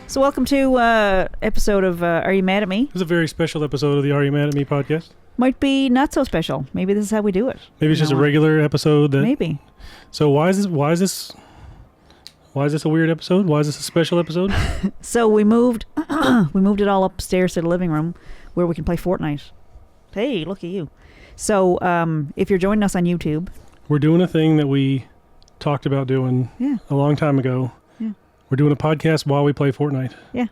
So welcome to episode of Are You Mad at Me? This is a very special episode of the Are You Mad at Me podcast. Might be not so special. Maybe this is how we do it. Maybe it's just a regular episode. Maybe. So why is this a weird episode? Why is this a special episode? So we moved it all upstairs to the living room where we can play Fortnite. Hey, look at you. So if you're joining us on YouTube, we're doing a thing that we talked about doing a long time ago. Yeah. We're doing a podcast while we play Fortnite. Yeah.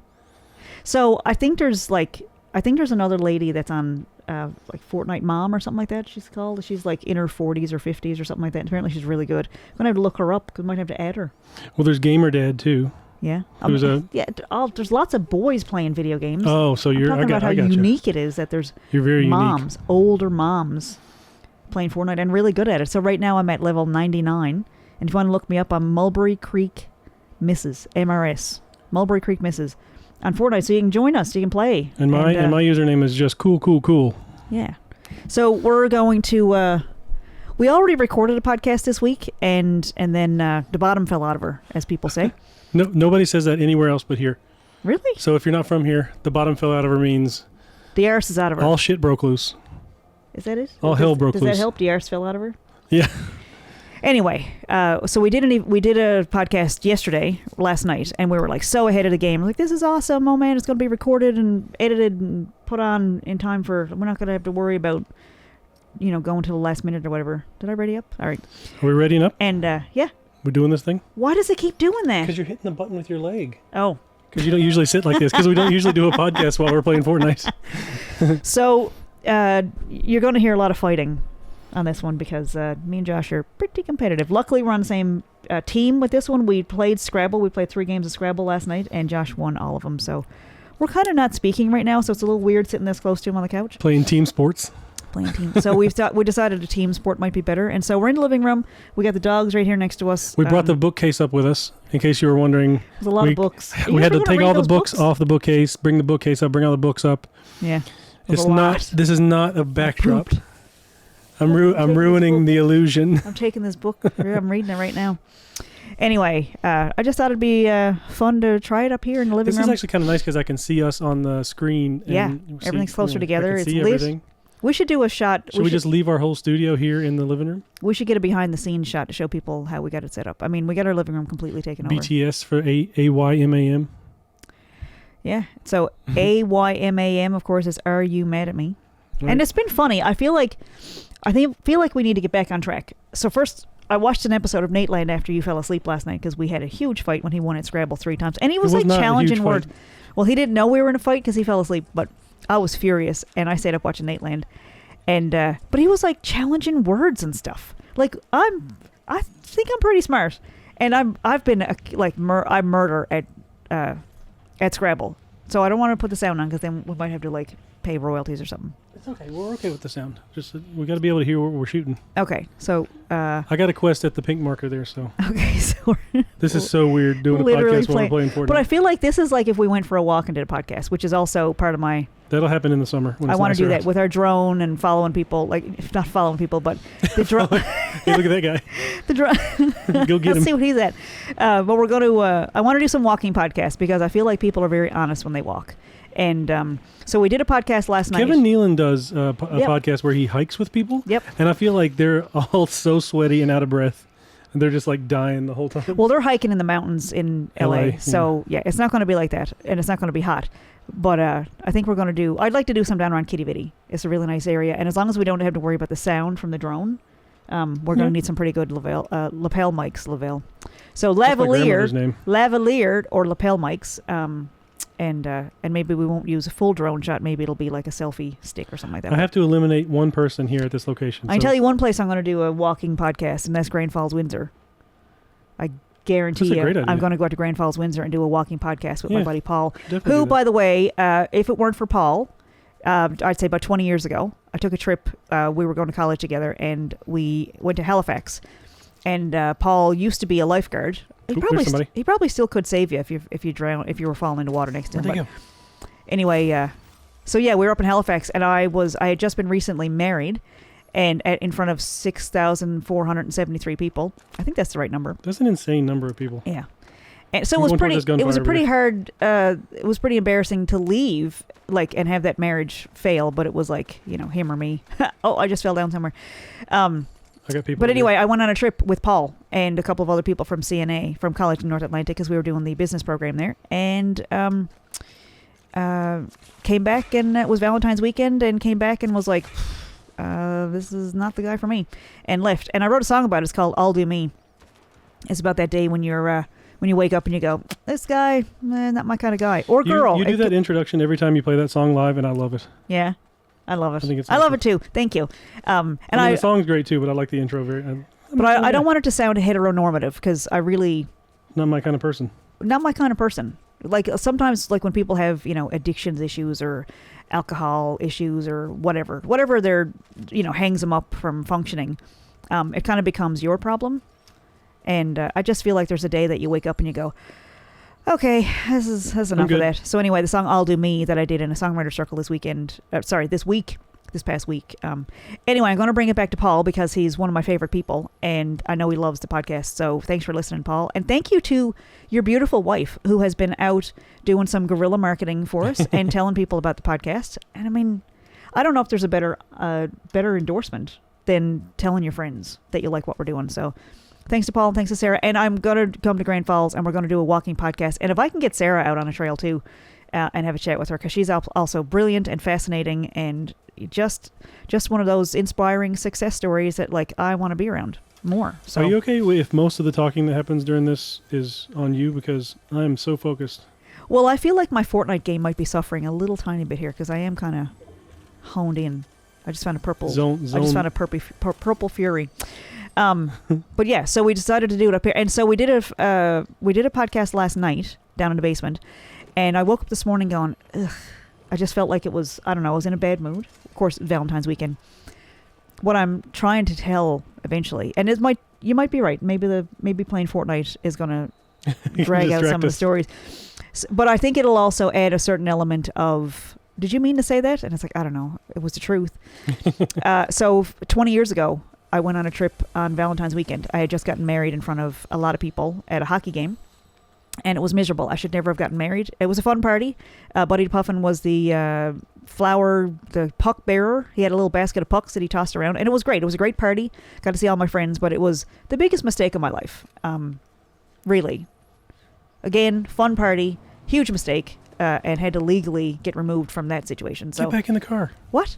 So I think there's another lady that's on like Fortnite Mom or something like that she's called. She's like in her 40s or 50s or something like that. And apparently she's really good. I'm going to have to look her up because we might have to add her. Well, there's Gamer Dad too. Yeah. There's lots of boys playing video games. Oh, so I'm talking about how unique it is that there's moms, unique. Older moms playing Fortnite and really good at it. So right now I'm at level 99. And if you want to look me up, I'm Mulberry Creek Misses, MRS. Mulberry Creek Misses on Fortnite. So you can join us. You can play. And my username is just cool. Yeah. So we're going to... we already recorded a podcast this week, and then the bottom fell out of her, as people say. No, nobody says that anywhere else but here. Really? So if you're not from here, the bottom fell out of her means... The arse is out of her. All shit broke loose. Is that it? All hell broke loose. Does that help? The arse fell out of her? Yeah. Anyway, so we did a podcast last night, and we were like so ahead of the game. Like, this is awesome. Oh man, it's going to be recorded and edited and put on in time for... We're not going to have to worry about, going to the last minute or whatever. Did I ready up? All right. Are we readying up? And yeah. We're doing this thing? Why does it keep doing that? Because you're hitting the button with your leg. Oh. Because you don't usually sit like this. Because we don't usually do a podcast while we're playing Fortnite. So, you're going to hear a lot of fighting on this one because me and Josh are pretty competitive. Luckily, we're on the same team with this one. We played Scrabble. We played 3 games of Scrabble last night, and Josh won all of them. So, we're kind of not speaking right now, so it's a little weird sitting this close to him on the couch. Playing team sports. So we decided a team sport might be better, and so we're in the living room. We got the dogs right here next to us. We brought the bookcase up with us in case you were wondering. There's a lot of books. We had to take all the books off the bookcase, bring the bookcase up, bring all the books up. Yeah, this is not a backdrop. I'm ruining the illusion. I'm taking this book. I'm reading it right now. Anyway, I just thought it'd be fun to try it up here in the living room. This is actually kind of nice because I can see us on the screen. And everything's closer together. I can see everything. We should do a shot. Should we just leave our whole studio here in the living room? We should get a behind-the-scenes shot to show people how we got it set up. I mean, we got our living room completely taken over. BTS for AYMAM. Yeah. So AYMAM, of course, is Are You Mad at Me? Right. And it's been funny. I feel like we need to get back on track. So first, I watched an episode of Nateland after you fell asleep last night because we had a huge fight when he won at Scrabble 3 times, and he was like challenging words. Well, he didn't know we were in a fight because he fell asleep, but I was furious, and I stayed up watching Nateland, and but he was like challenging words and stuff. Like I think I'm pretty smart, and I've been I murder at Scrabble, so I don't want to put the sound on because then we might have to like pay royalties or something. It's okay. We're okay with the sound. Just we got to be able to hear what we're shooting. Okay, so I got a quest at the pink marker there. So okay, so this is so weird doing a podcast while we're playing Fortnite. But I feel like this is like if we went for a walk and did a podcast, which is also part of my. That'll happen in the summer. I want to do that with our drone and following people, like not following people, but the drone. Hey, look at that guy. The drone. Go get him. Let's see what he's at. But we're going to. I want to do some walking podcasts because I feel like people are very honest when they walk. And so we did a podcast last night. Kevin Nealon does a podcast where he hikes with people. Yep. And I feel like they're all so sweaty and out of breath. And they're just like dying the whole time. Well, they're hiking in the mountains in LA. So, yeah, it's not going to be like that. And it's not going to be hot. But I think we're going to do... I'd like to do some down around Kitty Vitty. It's a really nice area. And as long as we don't have to worry about the sound from the drone, we're going to need some pretty good lapel mics. So lavalier or lapel mics. And maybe we won't use a full drone shot. Maybe it'll be like a selfie stick or something like that. I have to eliminate one person here at this location. I can tell you one place I'm going to do a walking podcast, and that's Grand Falls, Windsor. I guarantee you I'm going to go out to Grand Falls, Windsor and do a walking podcast with my buddy Paul, who, by the way, if it weren't for Paul, I'd say about 20 years ago, I took a trip. We were going to college together, and we went to Halifax. And Paul used to be a lifeguard. He probably still could save you if you drown, if you were falling into water next to him. Where'd they go? Anyway, so yeah, we were up in Halifax, and I had just been recently married, and in front of 6,473 people. I think that's the right number. That's an insane number of people. Yeah. And so it was pretty. It was a pretty hard. It was pretty embarrassing to leave, like, and have that marriage fail. But it was like, him or me. Oh, I just fell down somewhere. I got people. But anyway, I went on a trip with Paul and a couple of other people from CNA, from college in North Atlantic, because we were doing the business program there, and came back, and it was Valentine's weekend, and came back and was like, this is not the guy for me, and left. And I wrote a song about it. It's called "I'll Do Me." It's about that day when you're when you wake up and you go, this guy, not my kind of guy or girl. You do that introduction every time you play that song live, and I love it. Yeah, I love it. I love it too. Thank you. And the song's great too, but I like the intro very. But I don't want it to sound heteronormative, because I really not my kind of person. Not my kind of person. Like sometimes, like when people have addictions issues or alcohol issues or whatever they're hangs them up from functioning, it kind of becomes your problem. And I just feel like there's a day that you wake up and you go, okay, this is enough of that. So anyway, the song "I'll Do Me" that I did in a songwriter circle this past week. Anyway, I'm going to bring it back to Paul, because he's one of my favorite people, and I know he loves the podcast. So thanks for listening, Paul. And thank you to your beautiful wife, who has been out doing some guerrilla marketing for us and telling people about the podcast. And I mean, I don't know if there's a better endorsement than telling your friends that you like what we're doing. So thanks to Paul and thanks to Sarah. And I'm going to come to Grand Falls, and we're going to do a walking podcast. And if I can get Sarah out on a trail too, and have a chat with her, because she's also brilliant and fascinating, and just one of those inspiring success stories that, like, I want to be around more. So, are you okay if most of the talking that happens during this is on you? Because I am so focused. Well, I feel like my Fortnite game might be suffering a little tiny bit here, because I am kind of honed in. I just found a purple zone. I just found a purple fury. But yeah, so we decided to do it up here, and so we did a podcast last night down in the basement, and I woke up this morning going, ugh. I just felt like it was, I don't know, I was in a bad mood. Of course, Valentine's weekend. What I'm trying to tell eventually, and you might be right. Maybe playing Fortnite is going to drag out some of the stories. But I think it'll also add a certain element of, did you mean to say that? And it's like, I don't know. It was the truth. So 20 years ago, I went on a trip on Valentine's weekend. I had just gotten married in front of a lot of people at a hockey game. And it was miserable. I should never have gotten married. It was a fun party. Buddy Puffin was the the puck bearer. He had a little basket of pucks that he tossed around. And it was great. It was a great party. Got to see all my friends. But it was the biggest mistake of my life. Really. Again, fun party. Huge mistake. And had to legally get removed from that situation. So get back in the car. What?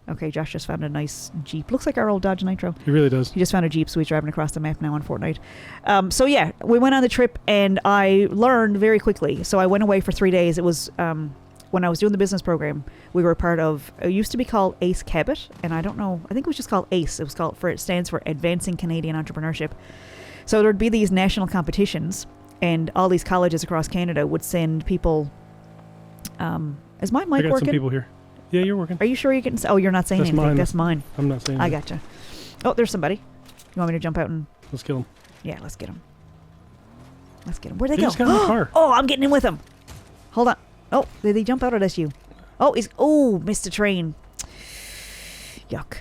Okay, Josh just found a nice Jeep. Looks like our old Dodge Nitro. He really does. He just found a Jeep, so he's driving across the map now on Fortnite. So yeah, we went on the trip, and I learned very quickly. So I went away for 3 days. It was when I was doing the business program. We were a part of, it used to be called ACE Cabot, and I don't know, I think it was just called ACE. It stands for Advancing Canadian Entrepreneurship. So there'd be these national competitions, and all these colleges across Canada would send people. Is my mic working? I got some people here. Yeah, you're working. Are you sure you can? Oh, you're not saying anything. Mine. That's mine. I'm not saying anything. I gotcha. Oh, there's somebody. You want me to jump out and... Let's kill him. Yeah, let's get him. Where'd they go? Just got in the car. Oh, I'm getting in with them. Hold on. Oh, did they jump out or that's you? Oh, missed the train. Yuck.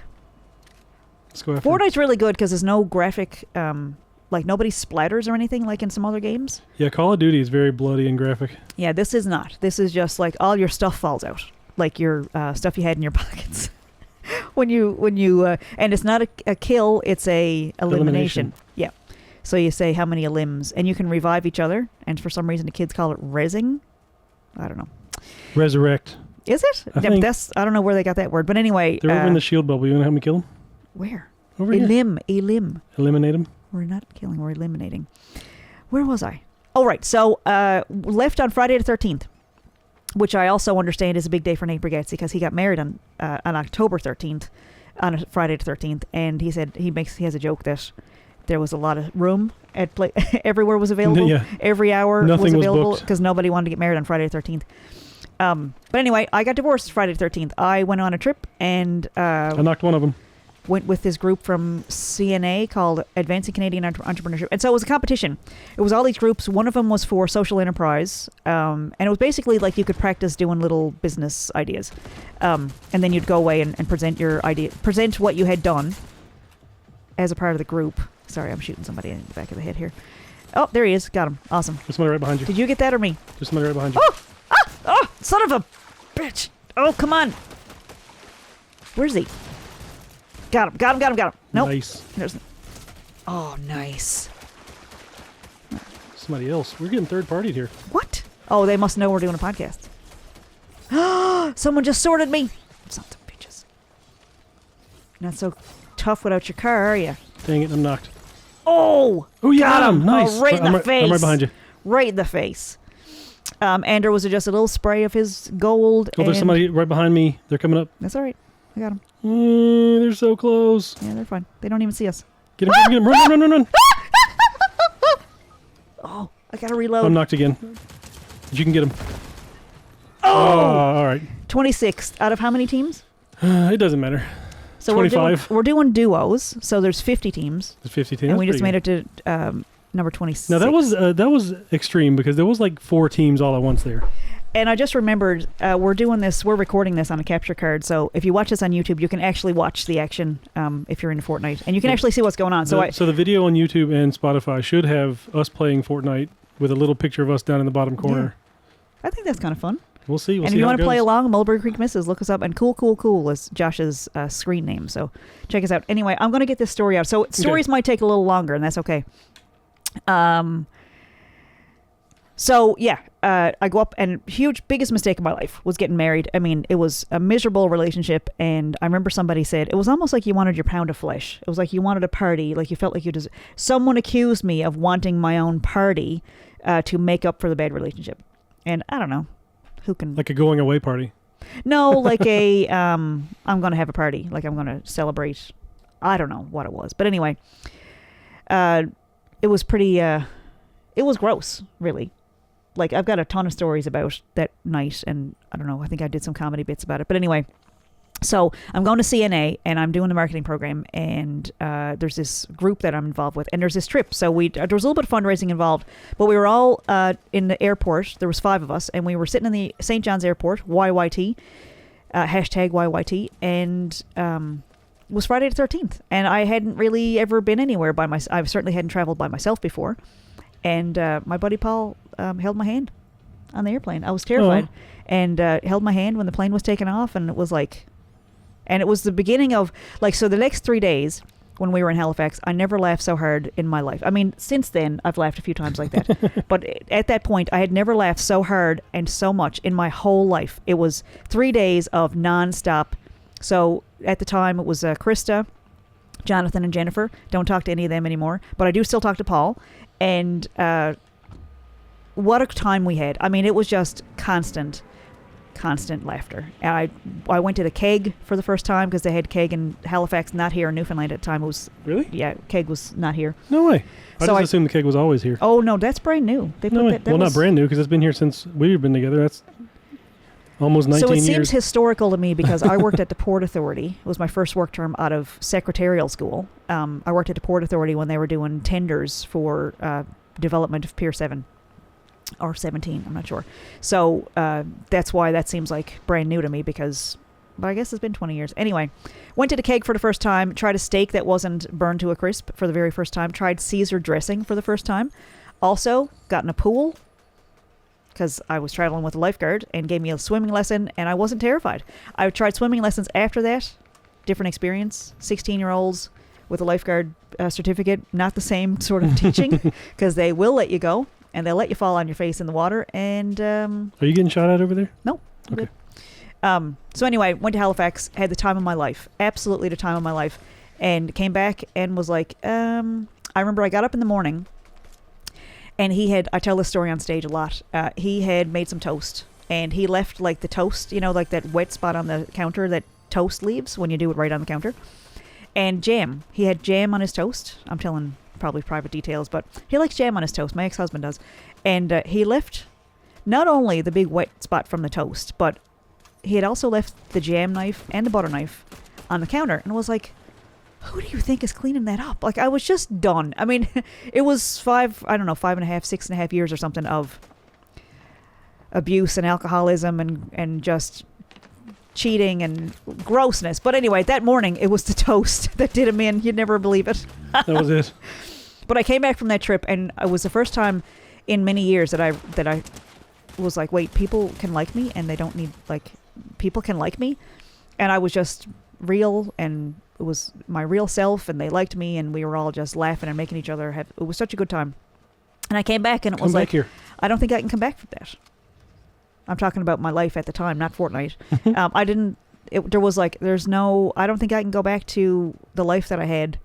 Let's go after Fortnite's really good because there's no graphic, like nobody splatters or anything like in some other games. Yeah, Call of Duty is very bloody and graphic. Yeah, this is not. This is just like all your stuff falls out. Like your stuff you had in your pockets. when you and it's not a kill, it's a elimination. Yeah. So you say how many limbs, and you can revive each other, and for some reason the kids call it rezzing. I don't know. Resurrect. Is it? I don't know where they got that word, but anyway. They're over in the shield bubble. You want to help me kill them? Where? Over here. A limb. Eliminate them? We're not killing, we're eliminating. Where was I? Oh, right. So left on Friday the 13th. Which I also understand is a big day for Nate Brigazzi because he got married on October 13th, on a Friday the 13th, and he said he has a joke that there was a lot of room at everywhere was available. Yeah. Every hour Nothing was available was because nobody wanted to get married on Friday the 13th. But anyway, I got divorced Friday the 13th. I went on a trip and I knocked one of them. Went with this group from CNA called Advancing Canadian Entrepreneurship. And so it was a competition. It was all these groups. One of them was for social enterprise. And it was basically like you could practice doing little business ideas. And then you'd go away and present your idea, present what you had done as a part of the group. Sorry, I'm shooting somebody in the back of the head here. Oh, there he is. Got him. Awesome. There's somebody right behind you. Did you get that or me? There's somebody right behind you. Oh! Ah! Oh! Son of a bitch! Oh, come on. Where's he? Got him. Got him. Got him. Got him. Nope. Nice. There's... Oh, nice. Somebody else. We're getting third-partied here. What? Oh, they must know we're doing a podcast. Someone just sorted me. Sons of bitches. Not so tough without your car, are you? Dang it, I'm knocked. Oh! Oh, you got him. Nice. Oh, right in the face. I'm right behind you. Right in the face. And there was just a little spray of his gold. Oh, there's somebody right behind me. They're coming up. That's all right. I got him. They're so close. Yeah, they're fine. They don't even see us. Get him, get him. Run. Oh, I gotta reload. I'm knocked again. But you can get him. Oh! All right. 26 out of how many teams? It doesn't matter. So 25. We're doing duos, so there's 50 teams. There's 50 teams. And we just made it to number 26. Now, that was extreme because there was like 4 teams all at once there. And I just remembered, we're recording this on a capture card, so if you watch this on YouTube, you can actually watch the action if you're into Fortnite, and you can actually see what's going on. So the video on YouTube and Spotify should have us playing Fortnite with a little picture of us down in the bottom corner. Yeah. I think that's kind of fun. We'll see. And if you want to play along, Mulberry Creek Misses, look us up, and Cool is Josh's screen name, so check us out. Anyway, I'm going to get this story out. So stories might take a little longer, and that's okay. So, yeah, I go up, and biggest mistake of my life was getting married. I mean, it was a miserable relationship, and I remember somebody said, it was almost like you wanted your pound of flesh. It was like you wanted a party, like you felt like someone accused me of wanting my own party to make up for the bad relationship. And I don't know, who can... Like a going away party. No, like I'm going to have a party, like I'm going to celebrate. I don't know what it was. But anyway, it was pretty... it was gross, really. Like, I've got a ton of stories about that night, and I don't know, I think I did some comedy bits about it. But anyway, so I'm going to CNA, and I'm doing the marketing program, and there's this group that I'm involved with, and there's this trip. So there was a little bit of fundraising involved, but we were all in the airport. There was 5 of us, and we were sitting in the St. John's Airport, YYT, hashtag YYT, and it was Friday the 13th, and I hadn't really ever been anywhere by myself. I certainly hadn't traveled by myself before. And my buddy Paul held my hand on the airplane. I was terrified. And held my hand when the plane was taking off. And it was like... And it was the beginning of... Like, so the next 3 days when we were in Halifax, I never laughed so hard in my life. I mean, since then, I've laughed a few times like that. But at that point, I had never laughed so hard and so much in my whole life. It was 3 days of nonstop. So at the time, it was Krista, Jonathan, and Jennifer. Don't talk to any of them anymore. But I do still talk to Paul. And what a time we had. I mean, it was just constant laughter. And I went to the Keg for the first time because they had Keg in Halifax, not here in Newfoundland at the time. It was Really? Yeah, Keg was not here. No way. I just assumed the Keg was always here. Oh, no, that's brand new. They put no way. that Well, not brand new because it's been here since we've been together. That's almost 19 years. So it seems historical to me because I worked at the Port Authority. It was my first work term out of secretarial school. I worked at the Port Authority when they were doing tenders for development of Pier 7 or 17. I'm not sure. So that's why that seems like brand new to me but I guess it's been 20 years. Anyway, went to the Keg for the first time, tried a steak that wasn't burned to a crisp for the very first time, tried Caesar dressing for the first time. Also, got in a pool because I was traveling with a lifeguard and gave me a swimming lesson, and I wasn't terrified. I tried swimming lessons after that. Different experience. 16-year-olds with a lifeguard certificate. Not the same sort of teaching because they will let you go, and they'll let you fall on your face in the water. And are you getting shot at over there? No. Okay. So anyway, went to Halifax, had the time of my life. Absolutely the time of my life. And came back and was like, I remember I got up in the morning, and I tell this story on stage a lot. He had made some toast, and he left like the toast, like that wet spot on the counter that toast leaves when you do it right on the counter. And jam. He had jam on his toast. I'm telling probably private details, but he likes jam on his toast. My ex-husband does. And he left not only the big wet spot from the toast, but he had also left the jam knife and the butter knife on the counter. And was like, who do you think is cleaning that up? Like, I was just done. I mean, it was 6.5 years or something of abuse and alcoholism and just cheating and grossness. But anyway, that morning, it was the toast that did him in. You'd never believe it. That was it. But I came back from that trip, and it was the first time in many years that I was like, wait, people can like me, and they don't need, like, people can like me. And I was just real, and it was my real self, and they liked me, and we were all just laughing and making each other have. It was such a good time. And I came back, and it was like, here. I don't think I can come back from that. I'm talking about my life at the time, not Fortnite. I didn't. There was like, there's no. I don't think I can go back to the life that I had,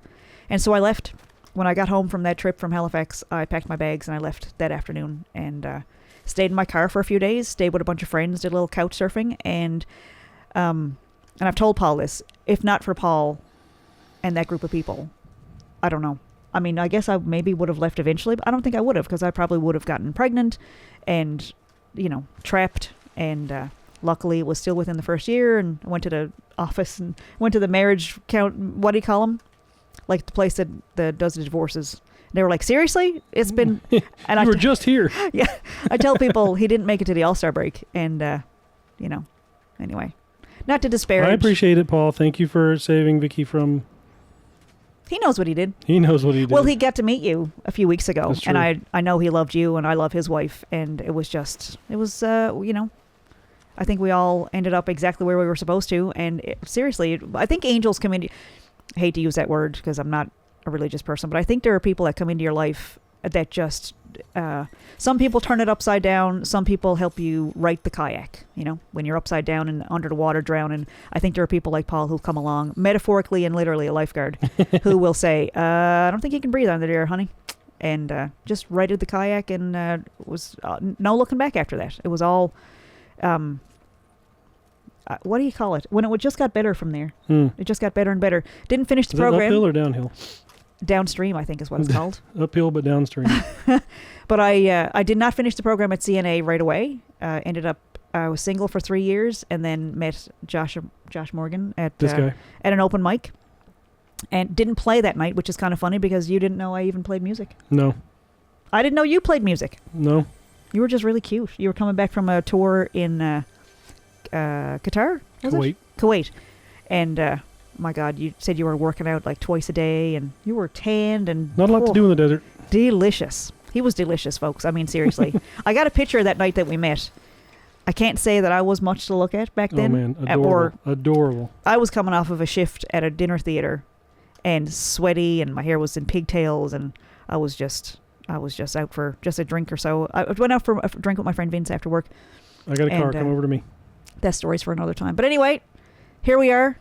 and so I left. When I got home from that trip from Halifax, I packed my bags and I left that afternoon and stayed in my car for a few days. Stayed with a bunch of friends, did a little couch surfing, and I've told Paul this. If not for Paul and that group of people, I don't know. I mean, I guess I maybe would have left eventually, but I don't think I would have, because I probably would have gotten pregnant and, trapped. And luckily, it was still within the first year. And I went to the office and went to the marriage count. What do you call them? Like the place that does the divorces. They were like, seriously? It's been... And you were just here. Yeah. I tell people he didn't make it to the All-Star break. And, anyway. Not to disparage. I appreciate it, Paul. Thank you for saving Vickie from... He knows what he did. He knows what he did. Well, he got to meet you a few weeks ago. That's true. And I know he loved you, and I love his wife. And it was, I think we all ended up exactly where we were supposed to. And seriously, I think angels come in... I hate to use that word because I'm not a religious person, but I think there are people that come into your life that just, some people turn it upside down. Some people help you right the kayak, when you're upside down and under the water drowning. I think there are people like Paul who come along, metaphorically and literally a lifeguard, who will say, I don't think you can breathe under there, honey. And just righted the kayak, and was no looking back after that. It was all... what do you call it? When it just got better from there. It just got better and better. Didn't finish the program. Uphill or downhill? Downstream, I think is what it's called. Uphill but downstream. But I did not finish the program at CNA right away. Ended up, I was single for 3 years, and then met Josh Morgan at an open mic. And didn't play that night, which is kind of funny because you didn't know I even played music. No. I didn't know you played music. No. You were just really cute. You were coming back from a tour in... Qatar? Kuwait. And my God, you said you were working out like twice a day, and you were tanned and not a lot to do in the desert. Delicious. He was delicious, folks. I mean, seriously. I got a picture that night that we met. I can't say that I was much to look at back then. Oh man, adorable. Adorable. I was coming off of a shift at a dinner theater, and sweaty, and my hair was in pigtails, and I was just out for just a drink or so. I went out for a drink with my friend Vince after work. I got a car. Come over to me. That story's for another time. But anyway, here we are.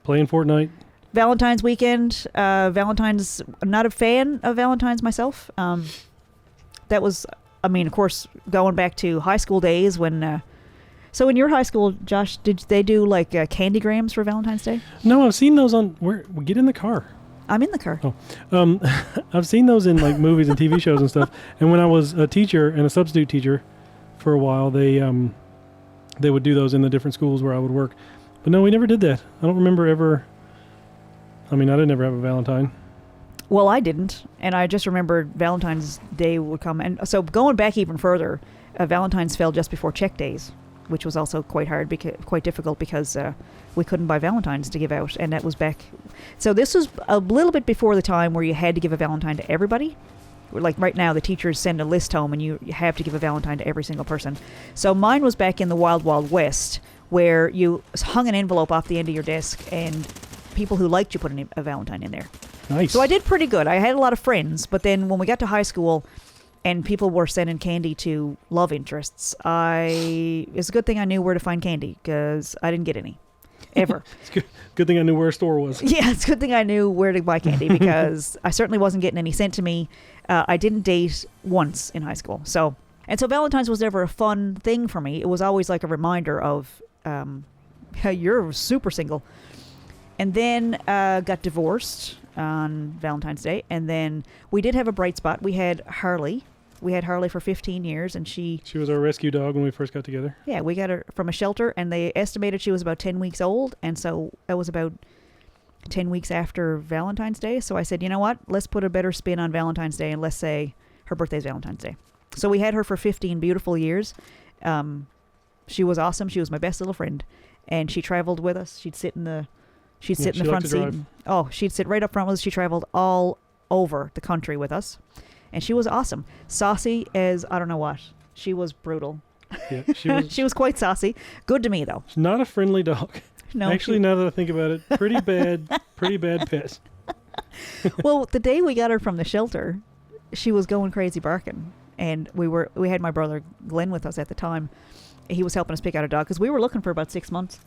Playing Fortnite. Valentine's weekend. Valentine's, I'm not a fan of Valentine's myself. That was, I mean, of course, going back to high school days when... so in your high school, Josh, did they do like candygrams for Valentine's Day? No, I've seen those on... Get in the car. I'm in the car. Oh. I've seen those in like movies and TV shows and stuff. And when I was a teacher and a substitute teacher for a while, they would do those in the different schools where I would work. But no, we never did that. I don't remember ever... I mean, I didn't ever have a Valentine. Well, I didn't. And I just remembered Valentine's Day would come. And so going back even further, Valentine's fell just before check days, which was also quite difficult because we couldn't buy Valentines to give out. And that was back... So this was a little bit before the time where you had to give a Valentine to everybody. Like right now, the teachers send a list home and you have to give a Valentine to every single person. So mine was back in the Wild Wild West, where you hung an envelope off the end of your desk and people who liked you put a Valentine in there. Nice. So I did pretty good. I had a lot of friends, but then when we got to high school and people were sending candy to love interests, it's a good thing I knew where to find candy because I didn't get any. Ever. It's good thing I knew where a store was. Yeah, it's a good thing I knew where to buy candy because I certainly wasn't getting any sent to me. I didn't date once in high school. So Valentine's was never a fun thing for me. It was always like a reminder of, you're super single. And then got divorced on Valentine's Day. And then we did have a bright spot. We had Harley. We had Harley for 15 years, and she was our rescue dog when we first got together. Yeah, we got her from a shelter, and they estimated she was about 10 weeks old, and so that was about 10 weeks after Valentine's Day. So I said, you know what? Let's put a better spin on Valentine's Day, and let's say her birthday's Valentine's Day. So we had her for 15 beautiful years. She was awesome. She was my best little friend, and she traveled with us. She'd sit in the front seat. Oh, she'd sit right up front with us. She traveled all over the country with us. And she was awesome. Saucy as I don't know what. She was brutal. Yeah, she was. She was quite saucy. Good to me, though. Not a friendly dog. No, actually, now that I think about it, pretty bad pet. Well, the day we got her from the shelter, she was going crazy barking, and we had my brother Glenn with us at the time. He was helping us pick out a dog because we were looking for about 6 months.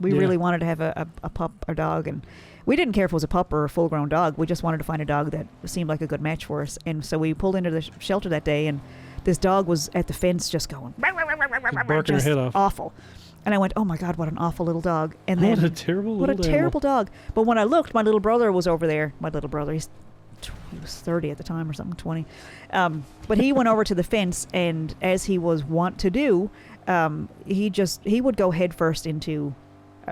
We really wanted to have a pup or dog, and we didn't care if it was a pup or a full-grown dog. We just wanted to find a dog that seemed like a good match for us. And so we pulled into the shelter that day, and this dog was at the fence just going barking her head off. Awful. And I went, oh my God, what an awful little dog. And then what a terrible dog. But when I looked, my little brother was over there. My little brother, he was 30 at the time or something, 20. But he went over to the fence, and as he was wont to do, he would go head first into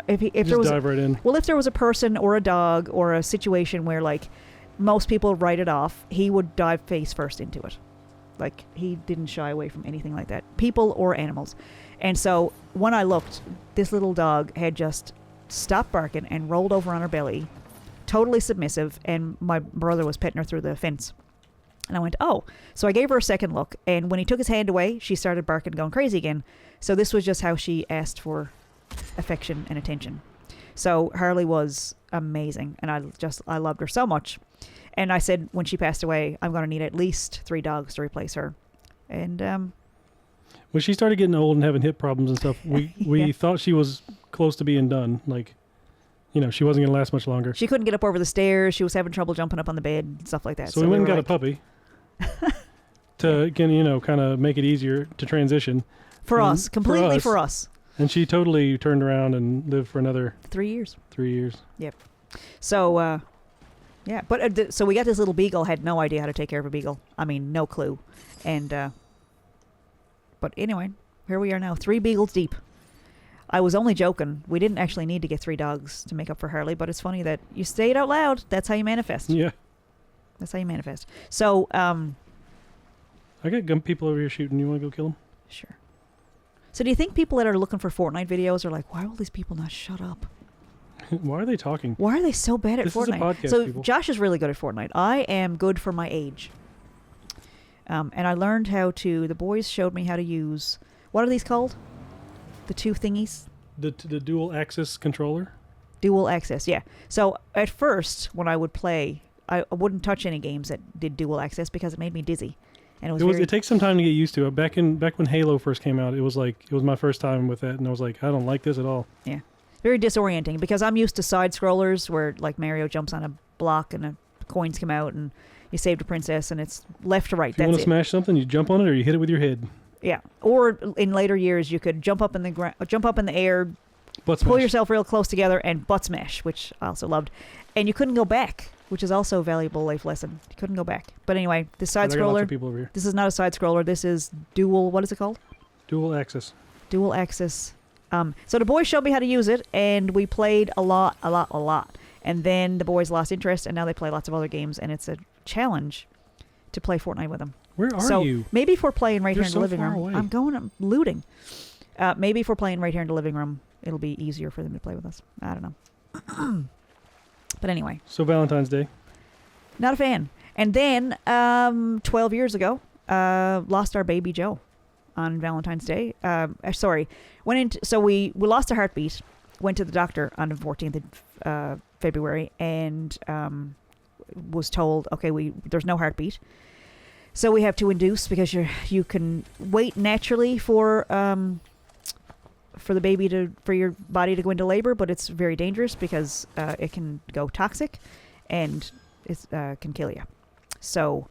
if there was dive right in. Well, if there was a person or a dog or a situation where like most people write it off, he would dive face first into it. Like, he didn't shy away from anything like that, people or animals. And so when I looked, this little dog had just stopped barking and rolled over on her belly, totally submissive, and my brother was petting her through the fence. And I went, oh. So I gave her a second look, and when he took his hand away, she started barking, going crazy again. So this was just how she asked for affection and attention. So Harley was amazing, and I loved her so much. And I said, when she passed away, I'm going to need at least 3 dogs to replace her. And when she started getting old and having hip problems and stuff, we thought she was close to being done. Like, she wasn't going to last much longer. She couldn't get up over the stairs. She was having trouble jumping up on the bed, stuff like that. So we went and got a puppy to, kind of make it easier to transition. For us. Completely for us. And she totally turned around and lived for another 3 years. 3 years. Yep. So, yeah. But so we got this little beagle, had no idea how to take care of a beagle. I mean, no clue. And, but anyway, here we are now, 3 beagles deep. I was only joking. We didn't actually need to get 3 dogs to make up for Harley, but it's funny that you say it out loud. That's how you manifest. Yeah. That's how you manifest. So, I got people over here shooting. You want to go kill them? Sure. So do you think people that are looking for Fortnite videos are like, why will these people not shut up? Why are they talking? Why are they so bad at Fortnite? This is a podcast, so people. Josh is really good at Fortnite. I am good for my age. And I learned the boys showed me how to use, what are these called? The 2 thingies? The dual axis controller? Dual access, yeah. So at first, when I would play, I wouldn't touch any games that did dual access because it made me dizzy. And it takes some time to get used to it. Back when Halo first came out, it was my first time with that, and I was like, I don't like this at all. Yeah. Very disorienting because I'm used to side scrollers where like Mario jumps on a block and coins come out and you saved a princess and it's left to right. If you want to smash something, you jump on it or you hit it with your head. Yeah. Or in later years, you could jump up in the air, pull yourself real close together and butt smash, which I also loved. And you couldn't go back, which is also a valuable life lesson. You couldn't go back. But anyway, this side scroller. This is not a side scroller. This is dual. What is it called? Dual axis. Dual axis. So the boys showed me how to use it, and we played a lot. And then the boys lost interest, and now they play lots of other games, and it's a challenge to play Fortnite with them. Where are you? Maybe if we're playing right here in the so living far room. away. I'm looting. Maybe if we're playing right here in the living room, it'll be easier for them to play with us. I don't know. But anyway. So Valentine's Day. Not a fan. And then 12 years ago, lost our baby Joe on Valentine's Day. So we lost a heartbeat, went to the doctor on the 14th of February, and was told, okay, there's no heartbeat. So we have to induce because you can wait naturally for the baby for your body to go into labor, but it's very dangerous because it can go toxic and it can kill you. So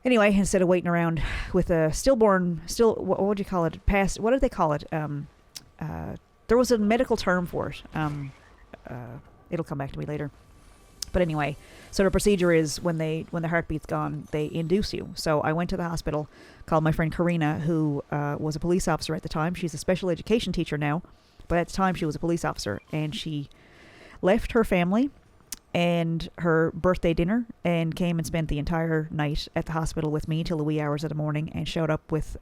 anyway, instead of waiting around with a stillborn, what would you call it? What did they call it? There was a medical term for it. It'll come back to me later. But anyway, so the procedure is when the heartbeat's gone, they induce you. So I went to the hospital, called my friend Karina, who was a police officer at the time. She's a special education teacher now, but at the time she was a police officer, and she left her family and her birthday dinner and came and spent the entire night at the hospital with me till the wee hours of the morning, and showed up with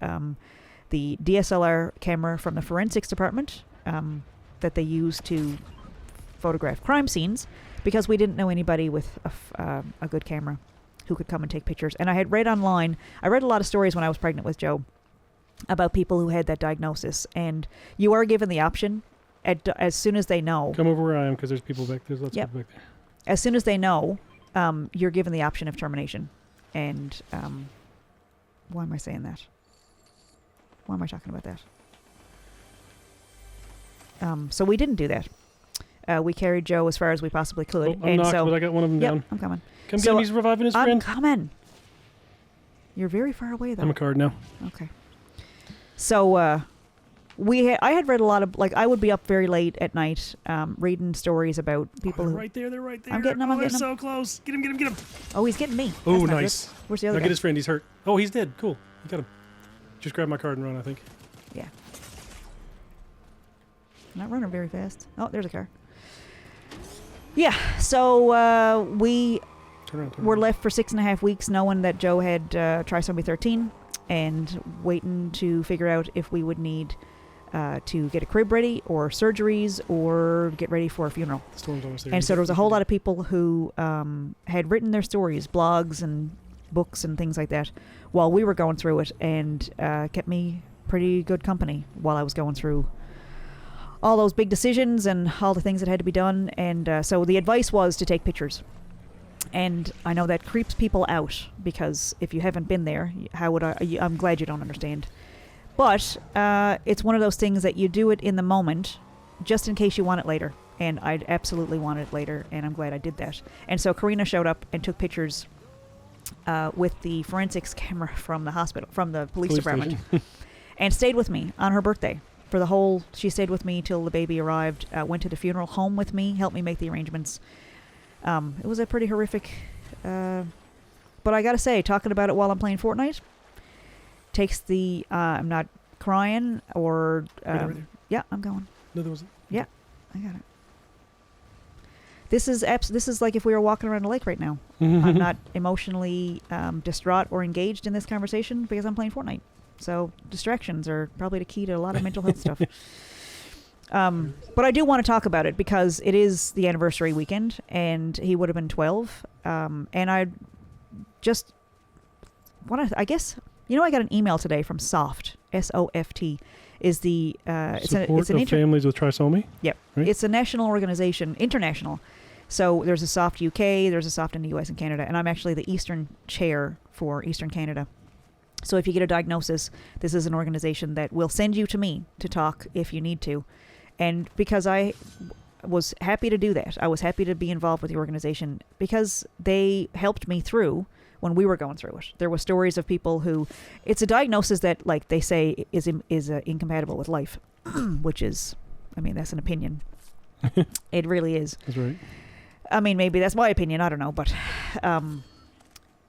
the DSLR camera from the forensics department that they use to photograph crime scenes, because we didn't know anybody with a good camera who could come and take pictures. And I had read online, I read a lot of stories when I was pregnant with Joe about people who had that diagnosis, and you are given the option as soon as they know. Come over where I am, because there's people back there. There's lots of people back there. As soon as they know, you're given the option of termination. And why am I saying that? Why am I talking about that? So we didn't do that. We carried Joe as far as we possibly could. I'm knocked, but I got one of them down. I'm coming. Come get him. He's reviving his friend. I'm coming. You're very far away, though. I'm a card now. Okay. So I had read a lot of, like, I would be up very late at night reading stories about people who... Right there, they're right there. I'm getting them, I'm getting they're them. so close. Get him, get him, get him. Oh, he's getting me. Oh, nice. Good. Where's the other guy? Now get his friend, he's hurt. Oh, he's dead. Cool. You got him. Just grab my card and run, I think. Yeah. I'm not running very fast. Oh, there's a car. Yeah, so we were left for 6.5 weeks knowing that Joe had trisomy 13 and waiting to figure out if we would need to get a crib ready or surgeries or get ready for a funeral. And so there was a whole lot of people who had written their stories, blogs and books and things like that while we were going through it, and kept me pretty good company while I was going through all those big decisions and all the things that had to be done. And so the advice was to take pictures. And I know that creeps people out, because if you haven't been there, how would I'm glad you don't understand. But it's one of those things that you do it in the moment just in case you want it later. And I absolutely wanted it later, and I'm glad I did that. And so Karina showed up and took pictures with the forensics camera from the hospital, from the police department, and stayed with me on her birthday. For the whole, she stayed with me till the baby arrived, went to the funeral home with me, helped me make the arrangements. It was a pretty horrific, but I gotta say, talking about it while I'm playing Fortnite takes the, I'm not crying or, right there. Yeah, I'm going. No, there wasn't. Yeah, I got it. This is like if we were walking around a lake right now. I'm not emotionally distraught or engaged in this conversation because I'm playing Fortnite. So distractions are probably the key to a lot of mental health stuff. But I do want to talk about it because it is the anniversary weekend, and he would have been 12. And I just want to, I guess, I got an email today from SOFT, S-O-F-T, is the... Support of families with trisomy? Yep. Right? It's a national organization, international. So there's a SOFT UK, there's a SOFT in the US and Canada, and I'm actually the Eastern chair for Eastern Canada. So if you get a diagnosis, this is an organization that will send you to me to talk if you need to. And because I was happy to do that, I was happy to be involved with the organization because they helped me through when we were going through it. There were stories of people who, it's a diagnosis that, like they say, is incompatible with life, which is, I mean, that's an opinion. It really is. That's right. I mean, maybe that's my opinion. I don't know, but...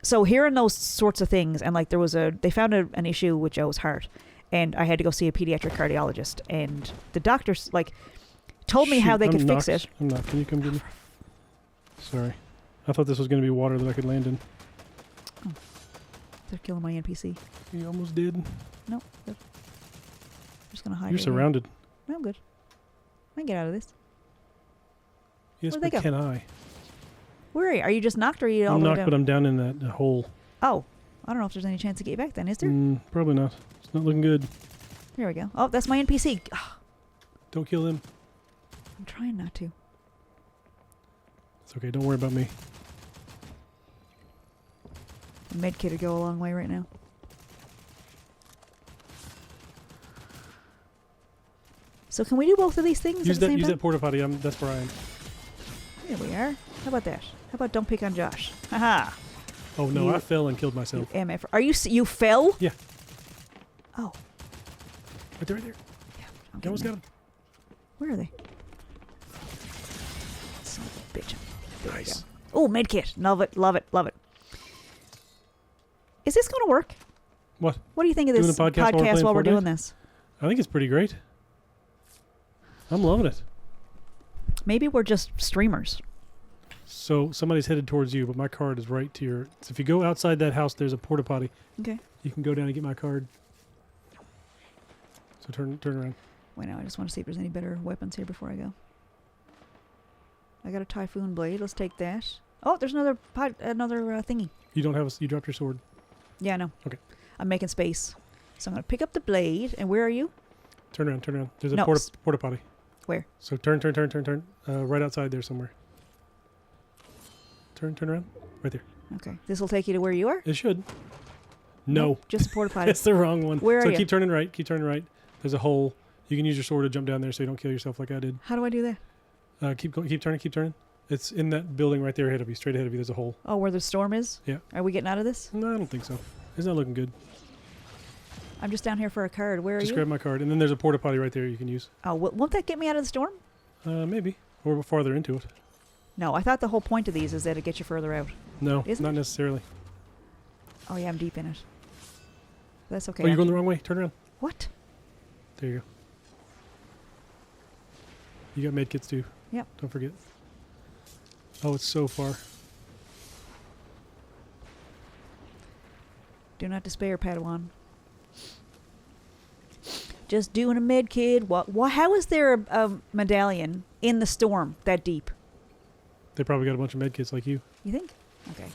So hearing those sorts of things, and like they found an issue with Joe's heart, and I had to go see a pediatric cardiologist, and the doctors told me how they could fix it. I'm not. Can you come get me? Sorry, I thought this was going to be water that I could land in. Oh, they're killing my NPC. You almost did. No, good. I'm just gonna hide. You're surrounded. No, I'm good. I can get out of this. Yes, Where'd but they go? can I? Where are you? Are you just knocked, or are you all I'm the way knocked, down? but I'm down in that hole. Oh, I don't know if there's any chance to get you back then, is there? Probably not. It's not looking good. Here we go. Oh, that's my NPC. Oh, Don't kill him. I'm trying not to. It's okay. Don't worry about me. The med kit would go a long way right now. So can we do both of these things Use at the same use time? that porta potty. That's where I am. There we are. How about that? How about don't pick on Josh? Haha. Oh no, You- I fell and killed myself. You MF. Are you you fell? Yeah. Oh. Right there, right there. Yeah. You almost got him. Where are they? Son of a bitch. There Nice. we go. Oh, medkit. Love it. Love it. Love it. Is this going to work? What? What do you think of Doing this a podcast while we're Fortnite? doing this? I think it's pretty great. I'm loving it. Maybe we're just streamers. So somebody's headed towards you, but my card is right to your... So if you go outside that house, there's a porta potty. Okay. You can go down and get my card. So turn around. Wait, now I just want to see if there's any better weapons here before I go. I got a typhoon blade. Let's take that. Oh, there's another thingy. You don't have you dropped your sword. Yeah, I know. Okay. I'm making space. So I'm going to pick up the blade. And where are you? Turn around. There's a No, porta potty. Where? So turn. Right outside there somewhere. Turn around. Right there. Okay. This will take you to where you are? It should. No. Nope, just a porta potty. That's the wrong one. Where are you? So keep turning right. There's a hole. You can use your sword to jump down there so you don't kill yourself like I did. How do I do that? Keep turning. It's in that building right there ahead of you. Straight ahead of you, there's a hole. Oh, where the storm is? Yeah. Are we getting out of this? No, I don't think so. It's not looking good. I'm just down here for a card. Where are you? Just grab my card. And then there's a porta potty right there you can use. Oh, won't that get me out of the storm? Maybe. Or farther into it. No, I thought the whole point of these is that it gets you further out. No, Isn't not it? necessarily. Oh, yeah, I'm deep in it. That's okay. Oh, you're going the wrong way. Turn around. What? There you go. You got medkits too. Yep. Don't forget. Oh, it's so far. Do not despair, Padawan. Just doing a med kid. How is there a medallion in the storm that deep? They probably got a bunch of medkits like you. You think? Okay.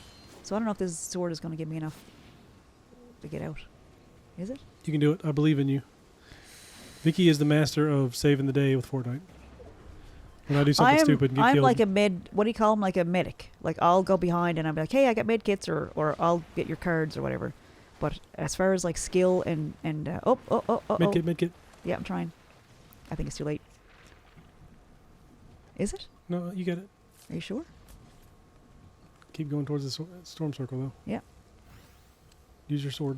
So I don't know if this sword is going to give me enough to get out. Is it? You can do it. I believe in you. Vickie is the master of saving the day with Fortnite. When I do something stupid and get I'm killed. like a what do you call them? Like a medic. Like I'll go behind and I'll be like, hey, I got med kits or I'll get your cards or whatever. But as far as like skill and medkit. Yeah, I'm trying. I think it's too late. Is it? No, you get it. Are you sure? Keep going towards the storm circle though. Yeah. Use your sword.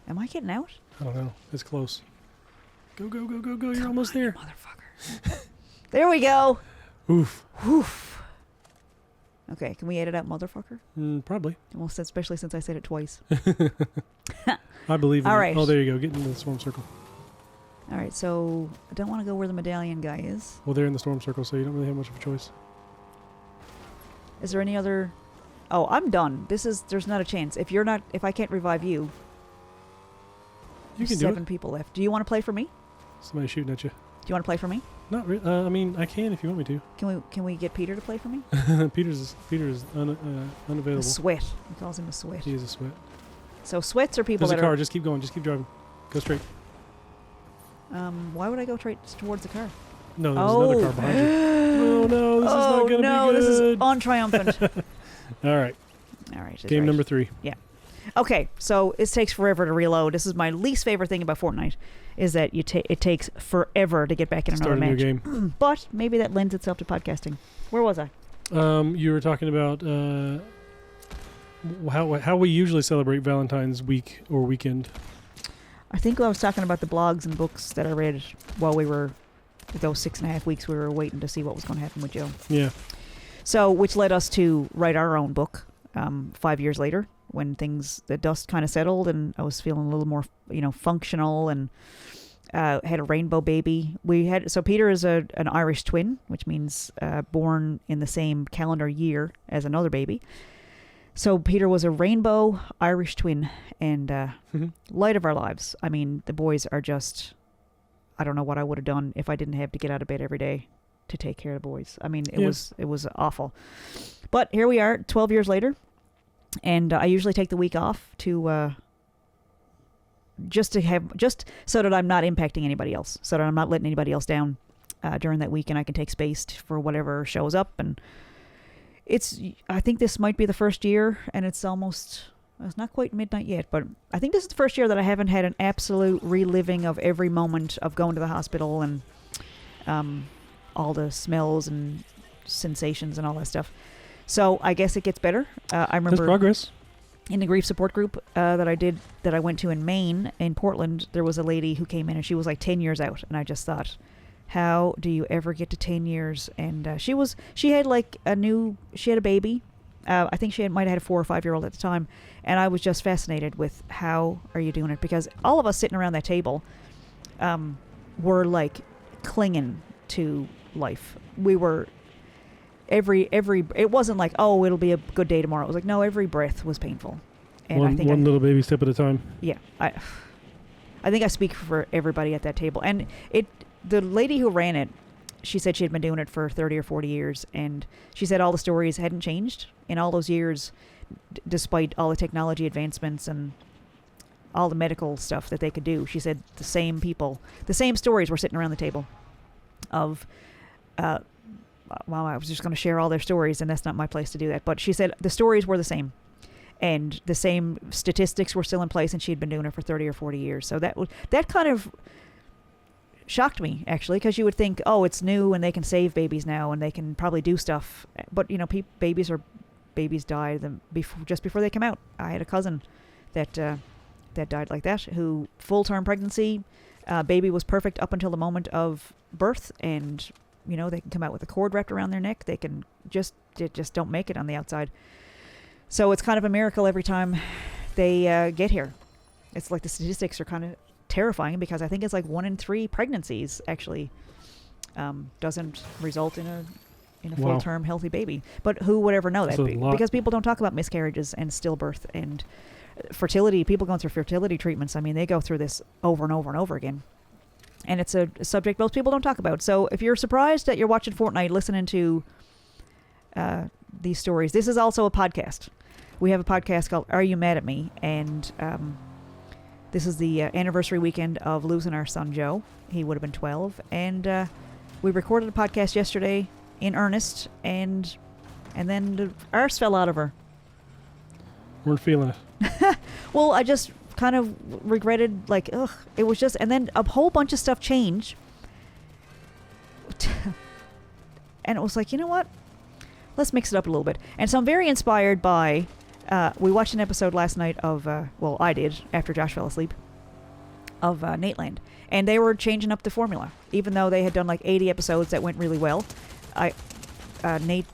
Am I getting out? I don't know. It's close. Go. You're almost there. Motherfucker. There we go. Oof. Oof. Okay, can we edit out motherfucker? Probably. Well, especially since I said it twice. I believe in All it. right. Oh, there you go. Get into the storm circle. All right, so I don't want to go where the medallion guy is. Well, they're in the storm circle, so you don't really have much of a choice. Is there any other... Oh, I'm done. There's not a chance. If I can't revive you... You can do 7 it. people left. Do you want to play for me? Somebody's shooting at you. Do you want to play for me? Not really. I mean, I can if you want me Can we get Peter to play for me? to. Peter is unavailable. A sweat. He calls him a sweat. He is a sweat. So sweats are people There's that a car. Just keep going. Just keep driving. Go straight. Why would I go towards the car? No, there's another car behind you. Oh no, this is not going to be good. This is untriumphant. All right. Game right. number 3. Yeah. Okay, so it takes forever to reload. This is my least favorite thing about Fortnite, is that it takes forever to get back in another match. Start a new game. But maybe that lends itself to podcasting. Where was I? You were talking about how we usually celebrate Valentine's week or weekend. I think I was talking about the blogs and books that I read while we were, those 6.5 weeks we were waiting to see what was going to happen with Joe. Yeah. So, which led us to write our own book 5 years later, when the dust kind of settled and I was feeling a little more, functional and had a rainbow baby. So Peter is an Irish twin, which means born in the same calendar year as another baby. So Peter was a rainbow Irish twin and light of our lives. I mean, the boys are just, I don't know what I would have done if I didn't have to get out of bed every day to take care of the boys. I mean, it was awful. But here we are 12 years later. And I usually take the week off to just so that I'm not impacting anybody else, so that I'm not letting anybody else down during that week, and I can take space for whatever shows up. And I think this might be the first year, and it's not quite midnight yet, but I think this is the first year that I haven't had an absolute reliving of every moment of going to the hospital and all the smells and sensations and all that stuff. So I guess it gets better. I remember That's progress. In the grief support group that I went to in Maine, in Portland, there was a lady who came in and she was like 10 years out. And I just thought, how do you ever get to 10 years? And she had a baby. I think she might have had a 4 or 5 year old at the time. And I was just fascinated with how are you doing it? Because all of us sitting around that table were like clinging to life. We were... it wasn't like, oh, it'll be a good day tomorrow. It was like, no, every breath was painful. And I think one little baby step at a time. Yeah. I think I speak for everybody at that table. And the lady who ran it, she said she had been doing it for 30 or 40 years, and she said all the stories hadn't changed in all those years, despite all the technology advancements and all the medical stuff that they could do. She said the same people, the same stories were sitting around the table of, well, I was just going to share all their stories, and that's not my place to do that. But she said the stories were the same, and the same statistics were still in place, and she had been doing it for 30 or 40 years. So that kind of shocked me, actually, because you would think, oh, it's new and they can save babies now and they can probably do stuff. But, you know, babies die just before they come out. I had a cousin that died like that, who full-term pregnancy, baby was perfect up until the moment of birth, and, you know, they can come out with a cord wrapped around their neck. They just don't make it on the outside. So it's kind of a miracle every time they get here. It's like the statistics are kind of terrifying, because I think it's like 1 in 3 pregnancies actually doesn't result in a full-term healthy baby. But who would ever know that? Because people don't talk about miscarriages and stillbirth and fertility. People going through fertility treatments, I mean, they go through this over and over and over again. And it's a subject most people don't talk about. So if you're surprised that you're watching Fortnite, listening to these stories, this is also a podcast. We have a podcast called Are You Mad at Me? And this is the anniversary weekend of losing our son, Joe. He would have been 12. And we recorded a podcast yesterday in earnest, and then the arse fell out of her. Weren't feeling it. Well, I just kind of regretted, like, ugh, it was just, and then a whole bunch of stuff changed. And it was like, you know what? Let's mix it up a little bit. And so I'm very inspired by, we watched an episode last night of, well, I did, after Josh fell asleep, of Nateland. And they were changing up the formula. Even though they had done like 80 episodes that went really well, Nate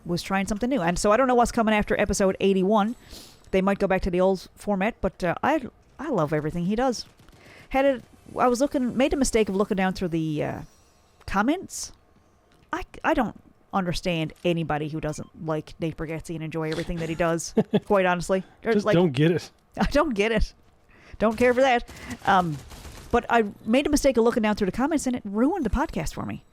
was trying something new. And so I don't know what's coming after episode 81. They might go back to the old format, but I love everything he does. Made a mistake of looking down through the comments. I don't understand anybody who doesn't like Nate Bargatze and enjoy everything that he does, quite honestly. Just like, don't get it. I don't get it. Don't care for that. But I made a mistake of looking down through the comments, and it ruined the podcast for me.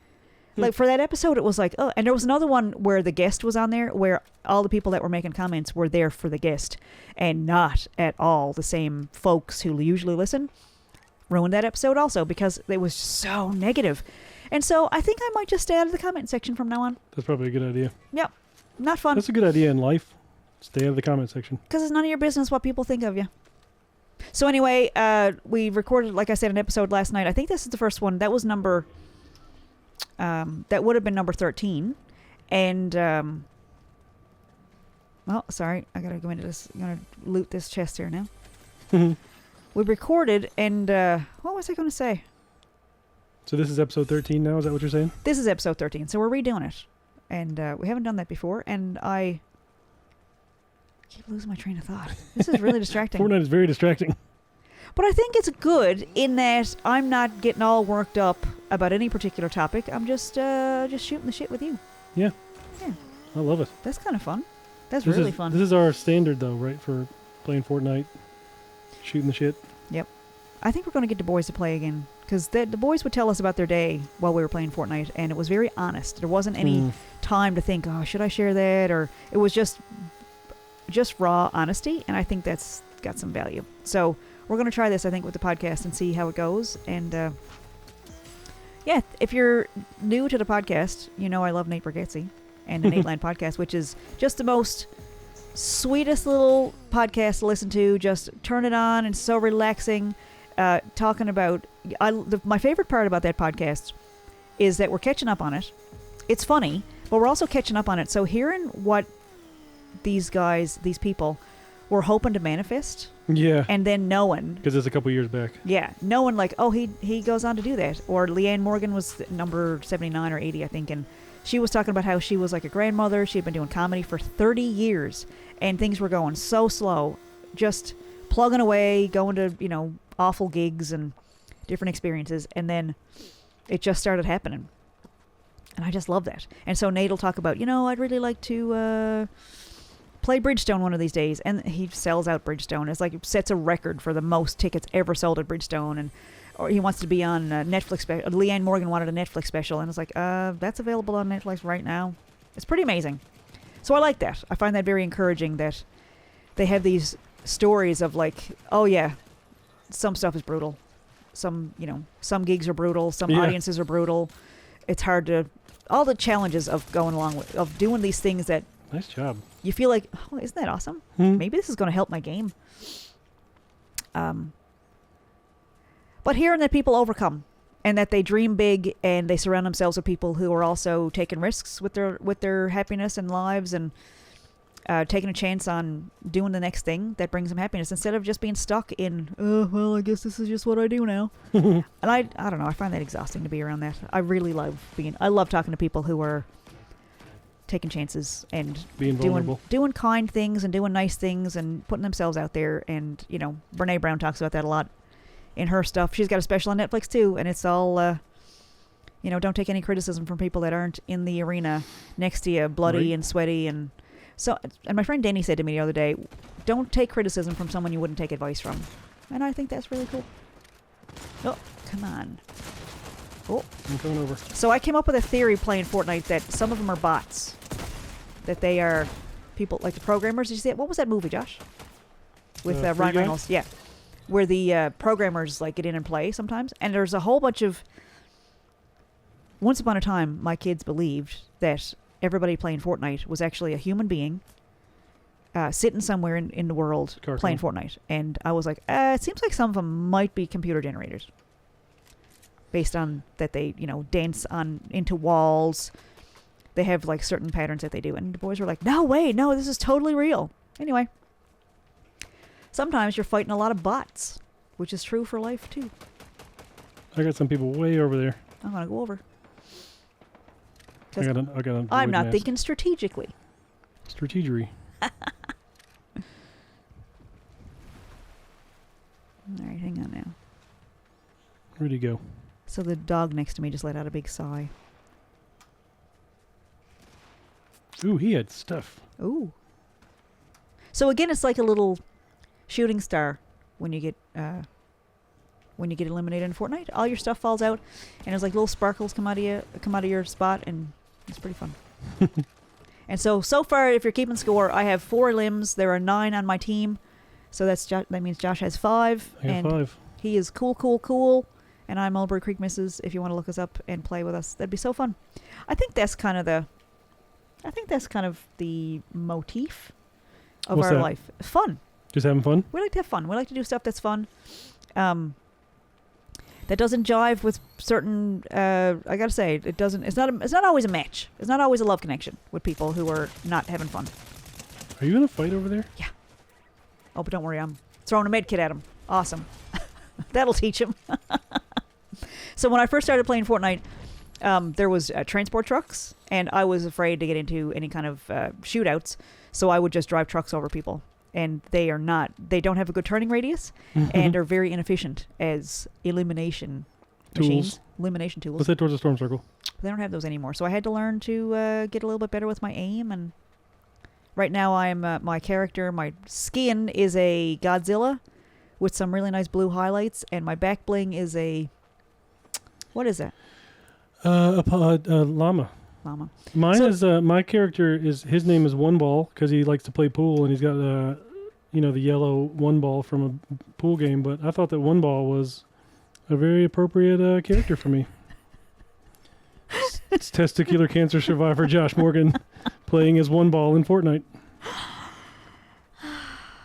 Like, for that episode, it was like, oh, and there was another one where the guest was on there, where all the people that were making comments were there for the guest, and not at all the same folks who usually listen. Ruined that episode also, because it was so negative. And so I think I might just stay out of the comment section from now on. That's probably a good idea. Yep. Not fun. That's a good idea in life. Stay out of the comment section. Because it's none of your business what people think of you. So anyway, we recorded, like I said, an episode last night. I think this is the first one. That was that would have been number 13. And, well, sorry. I got to go into this. I'm going to loot this chest here now. We recorded, and what was I going to say? So this is episode 13 now? Is that what you're saying? This is episode 13. So we're redoing it. And we haven't done that before. And I keep losing my train of thought. This is really distracting. Fortnite is very distracting. But I think it's good in that I'm not getting all worked up about any particular topic. I'm just shooting the shit with you. Yeah. Yeah. I love it. That's kind of fun. That's really fun. This is our standard, though, right, for playing Fortnite, shooting the shit. Yep. I think we're going to get the boys to play again, because the boys would tell us about their day while we were playing Fortnite, and it was very honest. There wasn't any time to think, oh, should I share that? Or it was just raw honesty, and I think that's got some value. So we're going to try this, I think, with the podcast and see how it goes. And yeah, if you're new to the podcast, you know I love Nate Bargatze and the Nateland podcast, which is just the most sweetest little podcast to listen to. Just turn it on, and so relaxing. Talking about my favorite part about that podcast is that we're catching up on it. It's funny, but we're also catching up on it. So hearing what these people were hoping to manifest, yeah, and then knowing, because it's a couple years back, yeah, knowing like, oh, he goes on to do that. Or Leanne Morgan was number 79 or 80, I think, and she was talking about how she was like a grandmother. She had been doing comedy for 30 years, and things were going so slow, just plugging away, going to awful gigs and different experiences, and then it just started happening. And I just love that. And so Nate will talk about, I'd really like to play Bridgestone one of these days. And he sells out Bridgestone. It's like, sets a record for the most tickets ever sold at Bridgestone. or he wants to be on Netflix. Leanne Morgan wanted a Netflix special, and it's like, that's available on Netflix right now. It's pretty amazing. So I like that. I find that very encouraging that they have these stories of like, oh yeah, some stuff is brutal. Some gigs are brutal. Some audiences are brutal. It's hard to, all the challenges of going along with, of doing these things that. Nice job. You feel like, oh, isn't that awesome? Maybe this is going to help my game. But hearing that people overcome and that they dream big and they surround themselves with people who are also taking risks with their happiness and lives and taking a chance on doing the next thing that brings them happiness instead of just being stuck in, oh, well, I guess this is just what I do now. And I don't know, I find that exhausting to be around that. I really love talking to people who are taking chances and being vulnerable, doing kind things and doing nice things and putting themselves out there. And, Brene Brown talks about that a lot in her stuff. She's got a special on Netflix too, and it's all, don't take any criticism from people that aren't in the arena next to you, bloody and sweaty. And my friend Denny said to me the other day, don't take criticism from someone you wouldn't take advice from. And I think that's really cool. Oh, come on. Oh. I'm coming over. So I came up with a theory playing Fortnite that some of them are bots. That they are people like the programmers. Did you see it? What was that movie, Josh? With Ryan Reynolds. Yeah. Where the programmers like get in and play sometimes. And there's a whole bunch of... Once upon a time, my kids believed that everybody playing Fortnite was actually a human being sitting somewhere in the world playing Fortnite. And I was like, it seems like some of them might be computer generated. Based on that they, dance into walls. They have like certain patterns that they do. And the boys were like, no way, no, this is totally real. Anyway. Sometimes you're fighting a lot of bots, which is true for life too. I got some people way over there. I'm going to go over. I got a I'm not thinking strategically. Strategery. All right, hang on now. Where'd he go? So the dog next to me just let out a big sigh. Ooh, he had stuff. Ooh. So again, it's like a little shooting star when you get eliminated in Fortnite. All your stuff falls out, and there's like little sparkles come out of your spot, and it's pretty fun. And so far, if you're keeping score, I have 4 limbs. There are 9 on my team, so that means Josh has 5. I have 5. He is cool. And I'm Mulberry Creek Misses. If you want to look us up and play with us, that'd be so fun. I think that's kind of the motif of What's our that? life. Fun. Just having fun? We like to have fun. We like to do stuff that's fun. That doesn't jive with certain. I gotta say, it doesn't. It's not always a match. It's not always a love connection with people who are not having fun. Are you in a fight over there? Yeah. Oh, but don't worry, I'm throwing a med kit at him. Awesome. That'll teach him. So when I first started playing Fortnite, there was transport trucks, and I was afraid to get into any kind of shootouts, so I would just drive trucks over people. And they don't have a good turning radius, and are very inefficient as elimination machines. Elimination tools. Let's head towards the storm circle. They don't have those anymore, so I had to learn to get a little bit better with my aim. And right now I'm my character, my skin is a Godzilla with some really nice blue highlights, and my back bling is what is that? A llama. Llama. Mine is my character his name is One Ball because he likes to play pool, and he's got the yellow one ball from a pool game. But I thought that One Ball was a very appropriate character for me. It's testicular cancer survivor Josh Morgan playing as One Ball in Fortnite.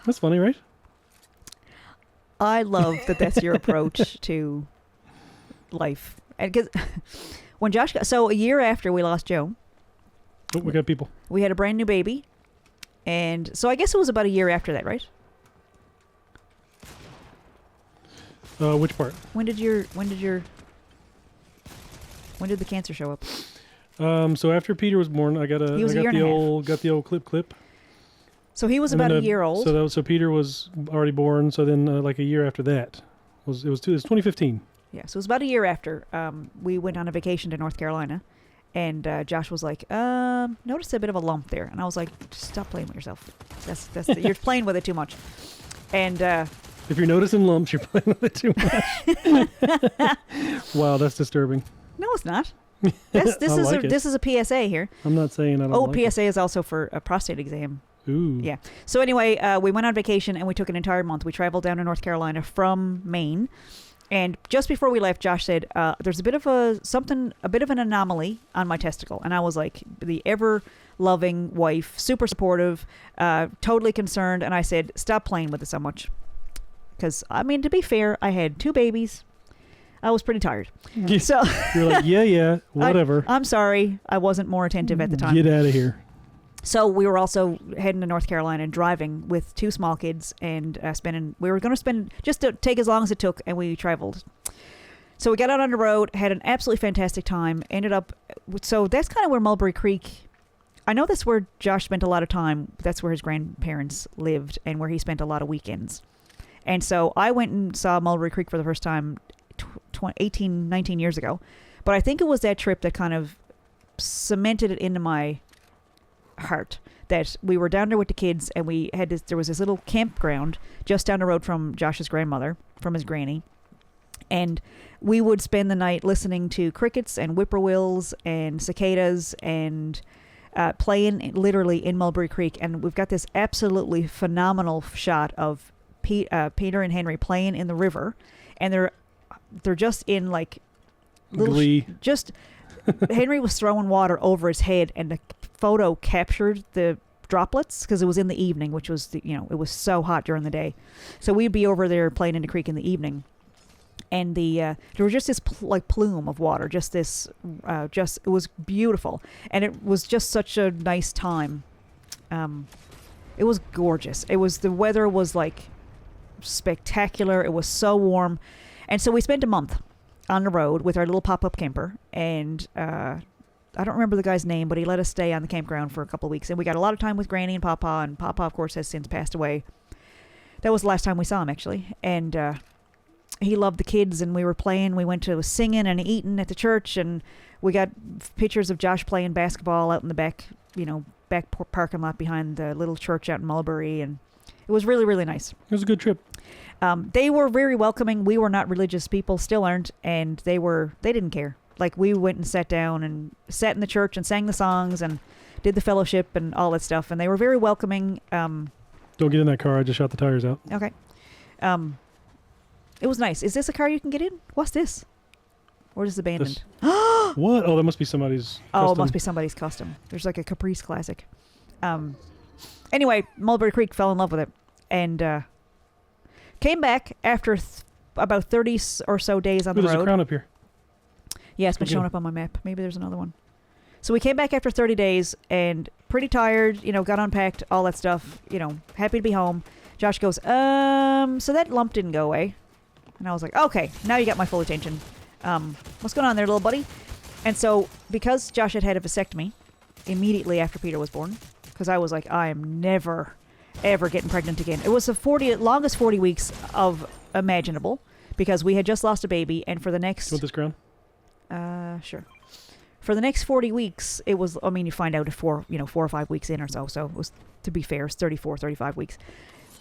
That's funny, right? I love that that's your approach to life. And because when Josh so a year after we lost Joe, we got people. We had a brand new baby, and so I guess it was about a year after that, right? Which part? When did the cancer show up? So after Peter was born, I got the old clip. So he was about a year old. So Peter was already born. So then, like a year after that, it was 2015. Yeah, so it was about a year after we went on a vacation to North Carolina, and Josh was like, "Noticed a bit of a lump there," and I was like, "Just stop playing with yourself. That's you're playing with it too much." And If you're noticing lumps, you're playing with it too much. Wow, that's disturbing. No, it's not. This is a PSA here. I'm not saying I don't like PSA is also for a prostate exam. Ooh. Yeah. So anyway, we went on vacation and we took an entire month. We traveled down to North Carolina from Maine. And just before we left, Josh said, there's a bit of an anomaly on my testicle. And I was like, the ever-loving wife, super supportive, totally concerned. And I said, stop playing with it so much. Because, I mean, to be fair, I had 2 babies. I was pretty tired. So you're like, yeah, whatever. I'm sorry. I wasn't more attentive at the time. Get out of here. So we were also heading to North Carolina and driving with 2 small kids and we were going to spend, just to take as long as it took, and we traveled. So we got out on the road, had an absolutely fantastic time, ended up, so that's kind of where Mulberry Creek, I know that's where Josh spent a lot of time. That's where his grandparents lived and where he spent a lot of weekends. And so I went and saw Mulberry Creek for the first time 19 years ago. But I think it was that trip that kind of cemented it into my heart, that we were down there with the kids, and there was this little campground just down the road from Josh's grandmother, from his granny, and we would spend the night listening to crickets and whippoorwills and cicadas and playing literally in Mulberry Creek. And we've got this absolutely phenomenal shot of Peter and Henry playing in the river, and they're just in like little Glee. Henry was throwing water over his head, and the photo captured the droplets because it was in the evening, which was it was so hot during the day. So we'd be over there playing in the creek in the evening, and there was just this plume of water, just this, it was beautiful, and it was just such a nice time. It was gorgeous. The weather was like spectacular. It was so warm, and so we spent a month on the road with our little pop-up camper, and I don't remember the guy's name, but he let us stay on the campground for a couple of weeks, and we got a lot of time with Granny and Papa, of course, has since passed away. That was the last time we saw him, actually, and he loved the kids, and we were playing. We went to singing and eating at the church, and we got pictures of Josh playing basketball out in the back parking lot behind the little church out in Mulberry, and it was really, really nice. It was a good trip. They were very welcoming. We were not religious people, still aren't, and they didn't care. Like, we went and sat down and sat in the church and sang the songs and did the fellowship and all that stuff, and they were very welcoming. Don't get in that car. I just shot the tires out. Okay. It was nice. Is this a car you can get in? What's this? Or is this abandoned? What? Oh, that must be somebody's custom. Oh, it must be somebody's custom. There's like a Caprice Classic. Anyway, Mulberry Creek, fell in love with it, and came back after about 30 or so days on the road. There's a crown up here. Yeah, it's been showing up on my map. Maybe there's another one. So we came back after 30 days and pretty tired, got unpacked, all that stuff, happy to be home. Josh goes, so that lump didn't go away. And I was like, okay, now you got my full attention. What's going on there, little buddy? And so, because Josh had had a vasectomy immediately after Peter was born, because I was like, I am never, ever getting pregnant again. It was the longest 40 weeks of imaginable, because we had just lost a baby, and for the next... You want this crown? Sure. For the next 40 weeks, it was, you find out at 4 or 5 weeks in or so. So it was, to be fair, it's 34, 35 weeks.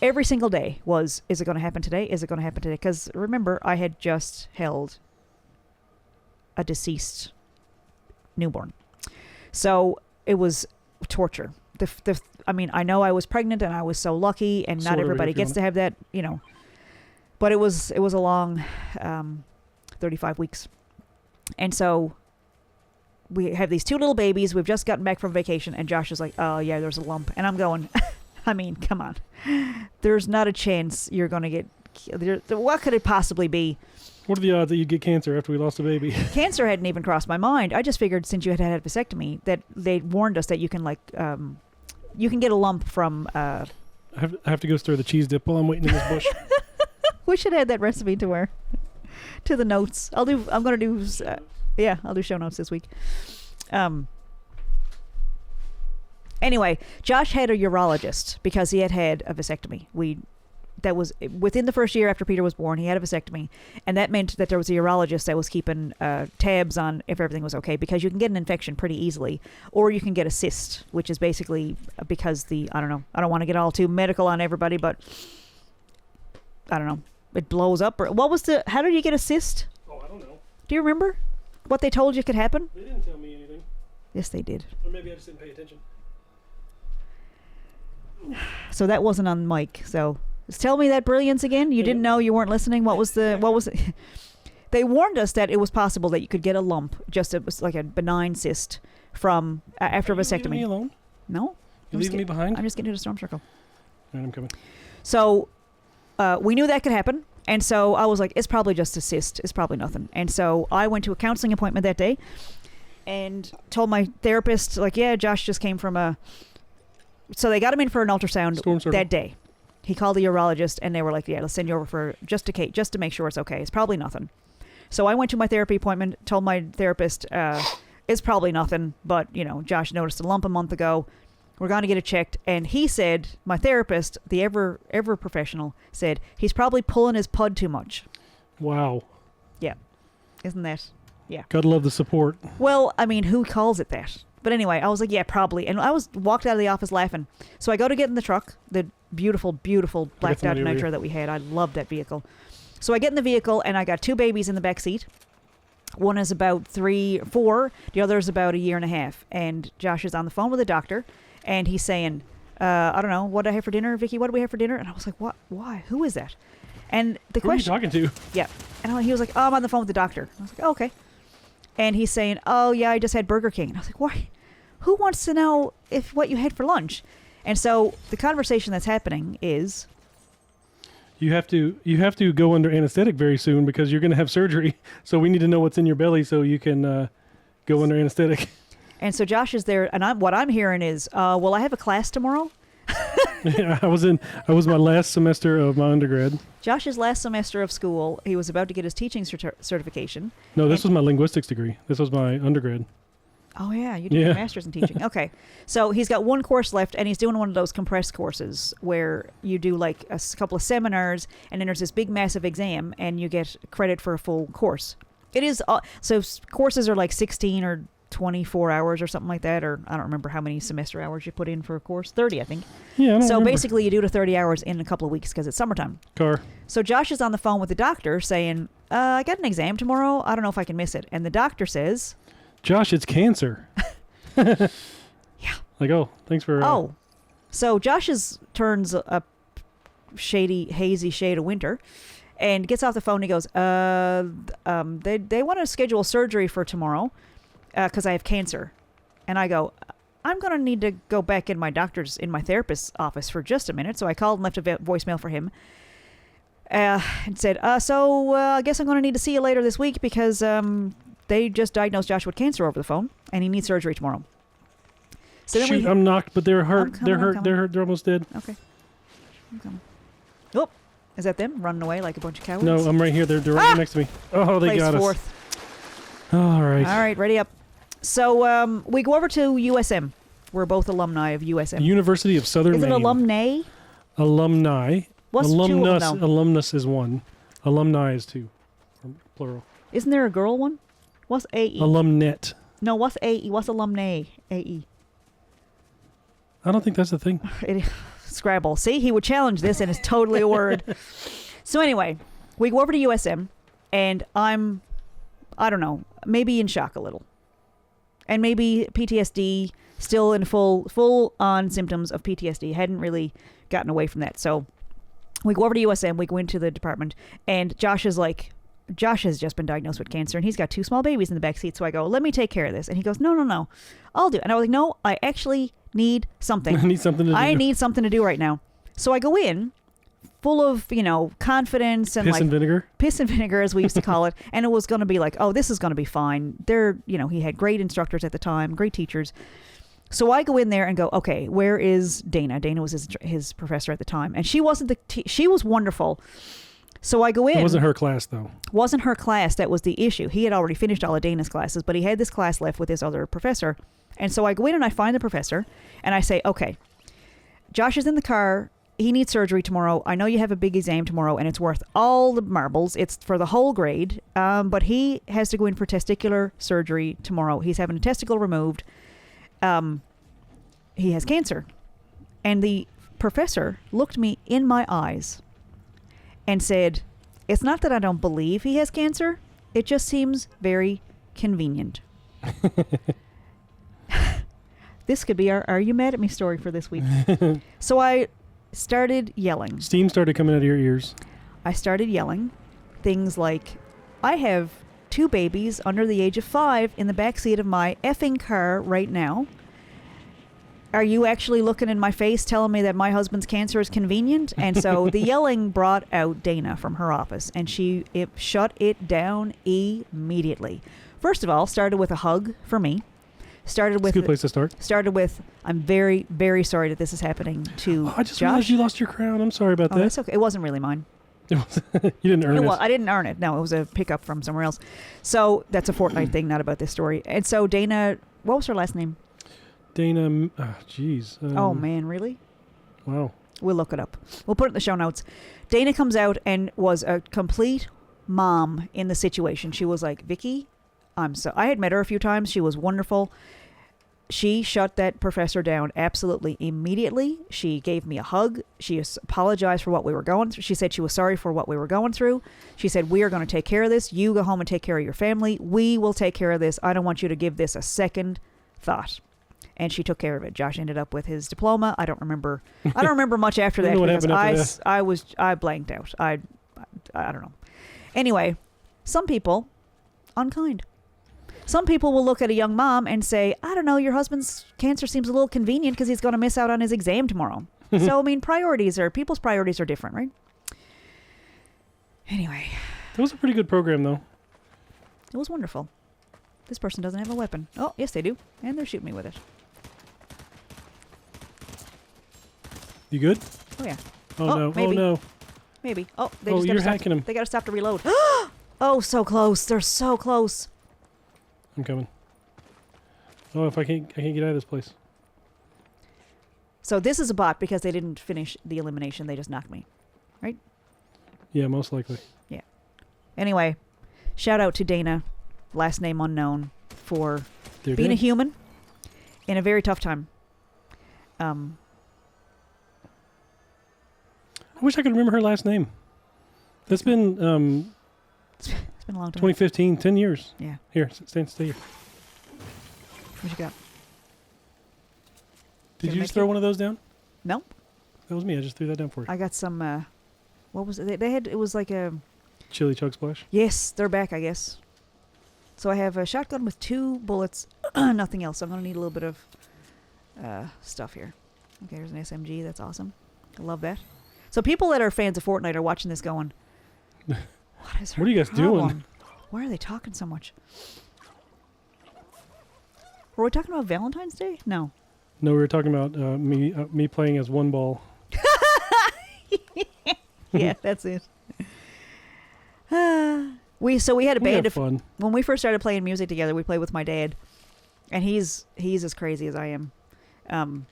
Every single day was, is it going to happen today? Is it going to happen today? Because remember, I had just held a deceased newborn. So it was torture. I know I was pregnant and I was so lucky, and not everybody gets to have that, but it was a long 35 weeks. And so we have these 2 little babies. We've just gotten back from vacation, and Josh is like, oh, yeah, there's a lump. And I'm going, come on. There's not a chance you're going to get... What could it possibly be? What are the odds that you'd get cancer after we lost a baby? Cancer hadn't even crossed my mind. I just figured, since you had had a vasectomy, that they warned us that you can, you can get a lump from... I have to go stir the cheese dip while I'm waiting in this bush. We should add that recipe to the notes. I'll do show notes this week. Anyway, Josh had a urologist because he had a vasectomy. That was within the first year after Peter was born. He had a vasectomy, and that meant that there was a urologist that was keeping tabs on if everything was okay, because you can get an infection pretty easily, or you can get a cyst, which is basically because I don't want to get all too medical on everybody, but I don't know, it blows up, or what was how did you get a cyst? Oh, I don't know. Do you remember what they told you could happen? They didn't tell me anything. Yes, they did. Or maybe I just didn't pay attention. So that wasn't on mic. So just tell me that brilliance again. You didn't know, you weren't listening. What was it? They warned us that it was possible that you could get a lump, it was like a benign cyst from after a vasectomy. Leaving me alone? No. You leaving me behind? I'm just getting to the storm circle. All right, I'm coming. So we knew that could happen. And so I was like, it's probably just a cyst. It's probably nothing. And so I went to a counseling appointment that day and told my therapist, like, yeah, Josh just came from so they got him in for an ultrasound that day. He called the urologist and they were like, yeah, let's send you over for just to make sure it's okay. It's probably nothing. So I went to my therapy appointment, told my therapist, it's probably nothing, but, Josh noticed a lump a month ago. We're going to get it checked. And he said, my therapist, the ever professional, said, he's probably pulling his pud too much. Wow. Yeah. Isn't that? Yeah. Gotta love the support. Well, I mean, who calls it that? But anyway, I was like, yeah, probably. And I walked out of the office laughing. So I go to get in the truck, the beautiful, beautiful black Dodge Nitro that we had. I loved that vehicle. So I get in the vehicle and I got 2 babies in the back seat. One is about 4. The other is about 1.5 years. And Josh is on the phone with the doctor. And he's saying, I don't know, what did I have for dinner, Vickie? What did we have for dinner? And I was like, what? Why? Who is that? And the question... Who are you talking to? Yeah. And he was like, oh, I'm on the phone with the doctor. I was like, oh, okay. And he's saying, oh, yeah, I just had Burger King. And I was like, why? Who wants to know what you had for lunch? And so the conversation that's happening is... You have to go under anesthetic very soon because you're going to have surgery. So we need to know what's in your belly so you can go under anesthetic. And so Josh is there, and what I'm hearing is, well, I have a class tomorrow. Yeah, I was my last semester of my undergrad. Josh's last semester of school, he was about to get his teaching certification. No, this was my linguistics degree. This was my undergrad. Oh, yeah, you did your master's in teaching. Okay. So he's got 1 course left, and he's doing one of those compressed courses where you do like a couple of seminars, and then there's this big, massive exam, and you get credit for a full course. It is, so courses are like 16 or 24 hours or something like that, or I don't remember how many semester hours you put in for a course. 30, I think. Yeah, I don't remember. Basically, you do the 30 hours in a couple of weeks because it's summertime. So Josh is on the phone with the doctor saying, I got an exam tomorrow. I don't know if I can miss it. And the doctor says... Josh, it's cancer. Yeah. Like, oh, thanks for... So Josh turns a shady, hazy shade of winter and gets off the phone. He goes, they want to schedule surgery for tomorrow because I have cancer. And I go, I'm going to need to go back in my therapist's office for just a minute. So I called and left a voicemail for him and said, I guess I'm going to need to see you later this week because they just diagnosed Josh with cancer over the phone and he needs surgery tomorrow. So then I'm knocked, but they're hurt. They're hurt. They're almost dead. Okay. I'm coming. Oh, is that them running away like a bunch of cowards? No, I'm right here. They're right next to me. Oh, they got us. Fourth. All right, ready up. So we go over to USM. We're both alumni of USM. University of Southern Maine. Is it alumni? Alumni. What's alumnus? 2 of them? Alumnus is 1. Alumni is 2. Plural. Isn't there a girl one? What's AE? Alumnet. No, what's AE? What's alumni? AE. I don't think that's the thing. Scrabble. See, he would challenge this and it's totally a word. So anyway, we go over to USM and I don't know, maybe in shock a little. And maybe PTSD, still in full on symptoms of PTSD. Hadn't really gotten away from that. So we go over to USM, we go into the department, and Josh has just been diagnosed with cancer, and he's got 2 small babies in the back seat. So I go, let me take care of this. And he goes, no, I'll do it. And I was like, no, I actually need something. I need something to do. I need something to do right now. So I go in, full of, confidence and piss and vinegar, as we used to call it. And it was going to be like, oh, this is going to be fine. He had great instructors at the time, great teachers. So I go in there and go, okay, where is Dana? Dana was his professor at the time. And she wasn't she was wonderful. So I go in. It wasn't her class, though. Wasn't her class. That was the issue. He had already finished all of Dana's classes, but he had this class left with this other professor. And so I go in and I find the professor and I say, okay, Josh is in the car. He needs surgery tomorrow. I know you have a big exam tomorrow and it's worth all the marbles. It's for the whole grade. But he has to go in for testicular surgery tomorrow. He's having a testicle removed. He has cancer. And the professor looked me in my eyes and said, "It's not that I don't believe he has cancer. It just seems very convenient." This could be our "Are you mad at me" story for this week. So I started yelling. Steam started coming out of your ears. I started yelling things like, "I have 2 babies under the age of 5 in the backseat of my effing car right now. Are you actually looking in my face telling me that my husband's cancer is convenient?" And so the yelling brought out Dana from her office, and she shut it down immediately. First of all, started with a hug for me. Started with It's a good place to start. Started with, "I'm very, very sorry that this is happening to I just Josh." realized you lost your crown. I'm sorry about Oh, that. that's okay. It wasn't really mine. You didn't earn it. Well, I didn't earn it. No, it was a pickup from somewhere else. So that's a Fortnite thing, not about this story. And so Dana, what was her last name? Dana, jeez. Oh, man, really? Wow. We'll look it up. We'll put it in the show notes. Dana comes out and was a complete mom in the situation. She was like, "Vickie, I had met her a few times. She was wonderful." She shut that professor down absolutely immediately. She gave me a hug. She apologized for what we were going through. She said she was sorry for what we were going through. She said, "We are going to take care of this. You go home and take care of your family. We will take care of this. I don't want you to give this a second thought." And she took care of it. Josh ended up with his diploma. I don't remember much after that because I blanked out. I don't know. Anyway, some people unkind. Some people will look at a young mom and say, "I don't know, your husband's cancer seems a little convenient because he's going to miss out on his exam tomorrow." So, I mean, people's priorities are different, right? Anyway. That was a pretty good program, though. It was wonderful. This person doesn't have a weapon. Oh, yes, they do. And they're shooting me with it. You good? Oh, yeah. Oh, no. Maybe. Oh, no. Maybe. Oh, You're hacking them. They got to stop to reload. Oh, so close. They're so close. I'm coming. Oh, I can't get out of this place. So this is a bot because they didn't finish the elimination. They just knocked me. Right? Yeah, most likely. Yeah. Anyway, shout out to Dana, last name unknown, for being a human in a very tough time. I wish I could remember her last name. That's been it's been a long time. 2015, 10 years. Yeah. Here, stay here. What you got? Did you just throw one of those down? No. That was me. I just threw that down for you. I got some, what was it? It was like a... Chili Chug Splash? Yes, they're back, I guess. So I have a shotgun with 2 bullets, nothing else. So I'm going to need a little bit of stuff here. Okay, here's an SMG. That's awesome. I love that. So people that are fans of Fortnite are watching this going, what are you guys doing? Why are they talking so much? Were we talking about Valentine's Day? No. No, we were talking about me playing as one ball. Yeah, that's it. We had a band of fun. When we first started playing music together. We played with my dad, and he's as crazy as I am.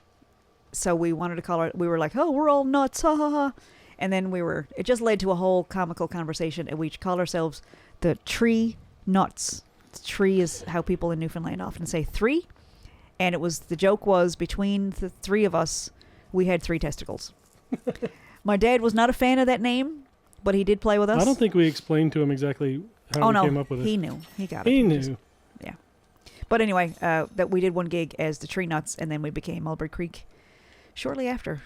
So we wanted to call it. We were like, "Oh, we're all nuts!" Ha ha ha. And then it just led to a whole comical conversation, and we called ourselves the Tree Nuts. Tree is how people in Newfoundland often say 3. And the joke was, between the 3 of us, we had 3 testicles. My dad was not a fan of that name, but he did play with us. I don't think we explained to him exactly how we came up with it. He knew. He got it. He knew. Yeah. But anyway, that we did one gig as the Tree Nuts, and then we became Mulberry Creek shortly after.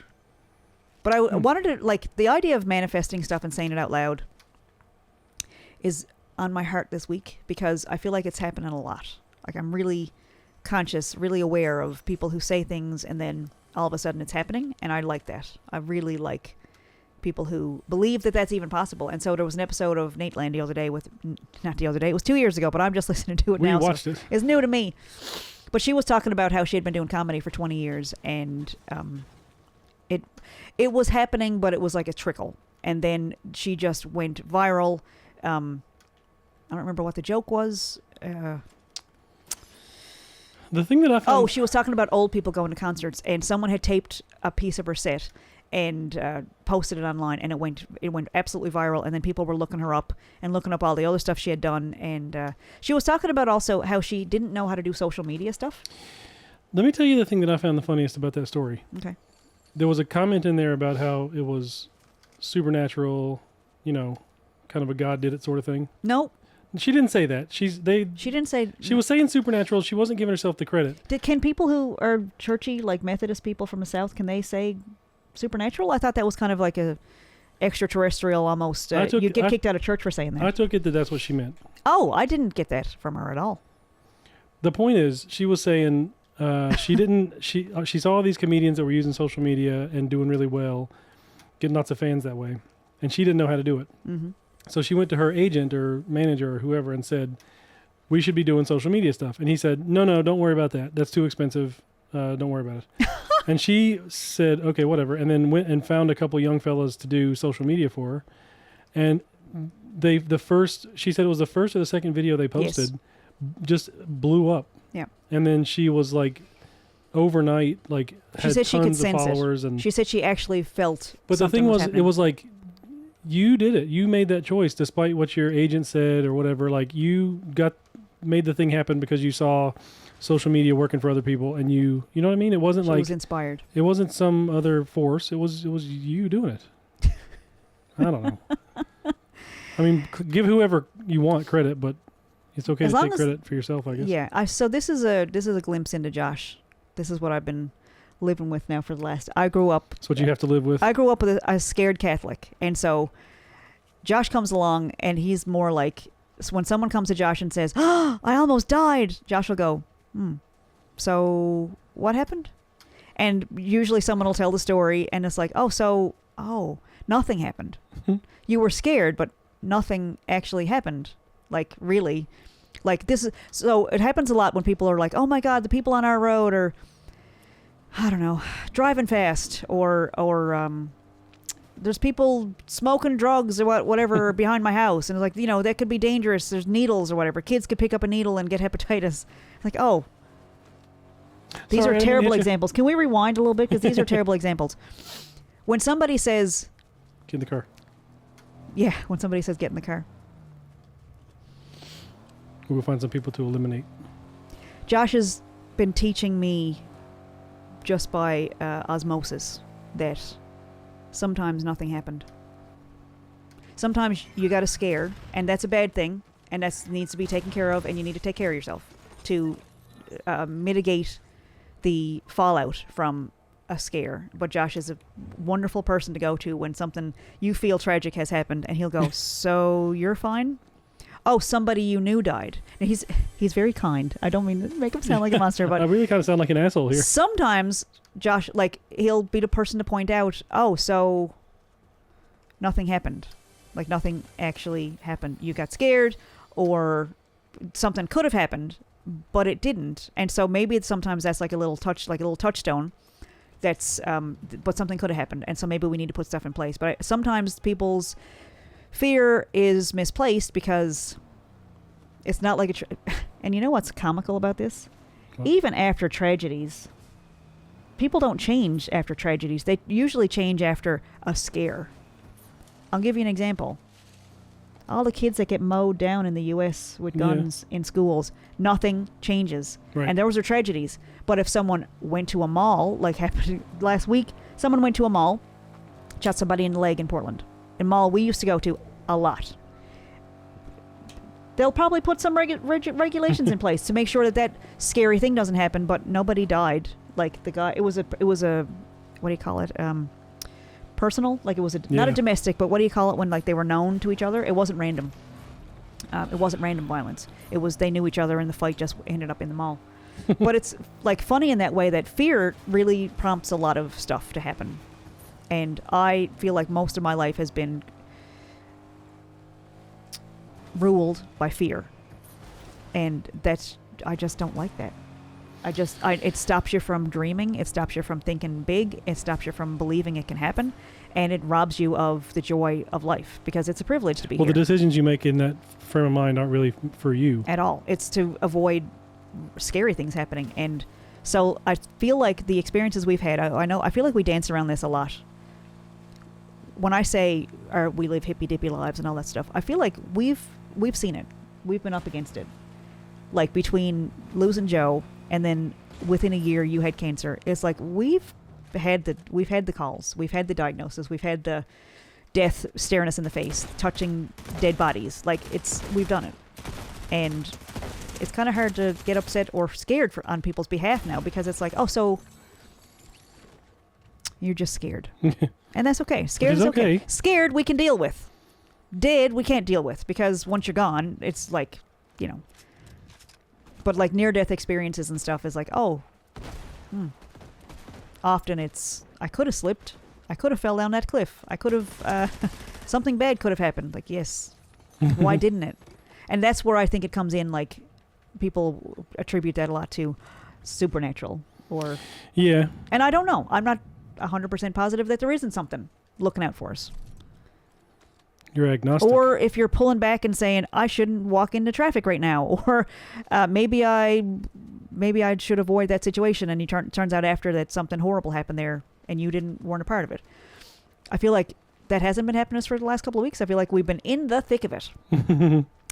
But I wanted to, the idea of manifesting stuff and saying it out loud is on my heart this week, because I feel like it's happening a lot. I'm really conscious, really aware of people who say things and then all of a sudden it's happening, and I like that. I really like people who believe that that's even possible. And so there was an episode of Nateland the other day not the other day, it was 2 years ago, but I'm just listening to it now. We watched it. It's new to me. But she was talking about how she had been doing comedy for 20 years, and it was happening, but it was like a trickle. And then she just went viral. I don't remember what the joke was. The thing that I found... she was talking about old people going to concerts, and someone had taped a piece of her set and posted it online, and it went absolutely viral. And then people were looking her up and looking up all the other stuff she had done. And she was talking about also how she didn't know how to do social media stuff. Let me tell you the thing that I found the funniest about that story. Okay. There was a comment in there about how it was supernatural kind of a God did it sort of thing. No, She didn't say that. she didn't say. She was saying supernatural. She wasn't giving herself the credit. Can people who are churchy, like Methodist people from the South, can they say supernatural? I thought that was kind of like a extraterrestrial almost. You'd get kicked out of church for saying that. I took it that that's what she meant. Oh, I didn't get that from her at all. The point is, she was saying she didn't. She saw all these comedians that were using social media and doing really well, getting lots of fans that way, and she didn't know how to do it. Mm-hmm. So she went to her agent or manager or whoever and said, "We should be doing social media stuff." And he said, "No, don't worry about that. That's too expensive. Don't worry about it." And she said, "Okay, whatever." And then went and found a couple young fellas to do social media for her. And she said it was the first or the second video they posted, just blew up. Yeah. And then she was like, overnight, like she had said she could tons of sense followers. it. And she said she actually felt. But the thing was, happening. it was like, you did it. You made that choice despite what your agent said or whatever. Like you made the thing happen because you saw social media working for other people, and you know what I mean? It wasn't she like was inspired. It wasn't some other force. It was you doing it. I don't know. I mean, give whoever you want credit, but it's okay to take credit for yourself, I guess. Yeah. So this is a glimpse into Josh. This is what I've been living with now for the last. I grew up. That's what you have to live with. I grew up with a scared Catholic, and so Josh comes along, and he's more like, so when someone comes to Josh and says, "Oh, I almost died," Josh will go, "So what happened?" And usually someone will tell the story, and it's like, "Oh, nothing happened. You were scared, but nothing actually happened. Like really, like this is." So it happens a lot when people are like, "Oh my God, the people on our road are, I don't know, driving fast, or there's people smoking drugs or whatever behind my house," and it's like, that could be dangerous. There's needles or whatever. Kids could pick up a needle and get hepatitis. It's like, oh, these are terrible examples. Can we rewind a little bit, because these are terrible examples? When somebody says, "Get in the car." Yeah, when somebody says, "Get in the car." We'll find some people to eliminate. Josh has been teaching me just by osmosis that sometimes nothing happened. Sometimes you got a scare, and that's a bad thing, and that needs to be taken care of, and you need to take care of yourself to mitigate the fallout from a scare. But Josh is a wonderful person to go to when something you feel tragic has happened, and he'll go, "So you're fine? Oh, somebody you knew died." And he's very kind. I don't mean to make him sound like a monster, but I really kind of sound like an asshole here. Sometimes Josh, like, he'll be the person to point out, "Oh, so nothing happened. Like, nothing actually happened. You got scared, or something could have happened, but it didn't." And so maybe sometimes that's like a little touchstone. That's but something could have happened, and so maybe we need to put stuff in place. But sometimes people's fear is misplaced because it's not like and you know what's comical about this? What? Even after tragedies, people don't change after tragedies. They usually change after a scare. I'll give you an example. All the kids that get mowed down in the U.S. with guns in schools, nothing changes. Right. And those are tragedies. But if someone went to a mall, like happened last week, someone went to a mall, shot somebody in the leg in Portland. A mall we used to go to a lot. They'll probably put some regulations in place to make sure that scary thing doesn't happen, but nobody died. Like the guy, it was a what do you call it? Personal, like it was not a domestic, but what do you call it when like they were known to each other? It wasn't random. It wasn't random violence. It was they knew each other, and the fight just ended up in the mall. But it's like funny in that way that fear really prompts a lot of stuff to happen, and I feel like most of my life has been ruled by fear, and I just don't like that. It stops you from dreaming. It stops you from thinking big. It stops you from believing it can happen. And it robs you of the joy of life, because it's a privilege to be here. Well, the decisions you make in that frame of mind aren't really for you. At all. It's to avoid scary things happening. And so I feel like the experiences we've had, I feel like we dance around this a lot. When I say we live hippy-dippy lives and all that stuff, I feel like we've seen it. We've been up against it. Like between losing Joe and then within a year you had cancer. It's like we've had the calls, we've had the diagnosis, we've had the death staring us in the face, touching dead bodies. Like, we've done it. And it's kind of hard to get upset or scared on people's behalf now, because it's like, oh, so you're just scared. And that's okay. Scared is okay. Scared we can deal with. Dead we can't deal with, because once you're gone, it's like, you know. But like near-death experiences and stuff is like, oh, often it's, I could have slipped. I could have fell down that cliff. I could have, something bad could have happened. Like, yes. Why didn't it? And that's where I think it comes in, like, people attribute that a lot to supernatural or... Yeah. And I don't know. I'm not 100% positive that there isn't something looking out for us. You're agnostic. Or if you're pulling back and saying, I shouldn't walk into traffic right now. Or maybe I should avoid that situation. And turns out after that something horrible happened there and you weren't a part of it. I feel like that hasn't been happening to us for the last couple of weeks. I feel like we've been in the thick of it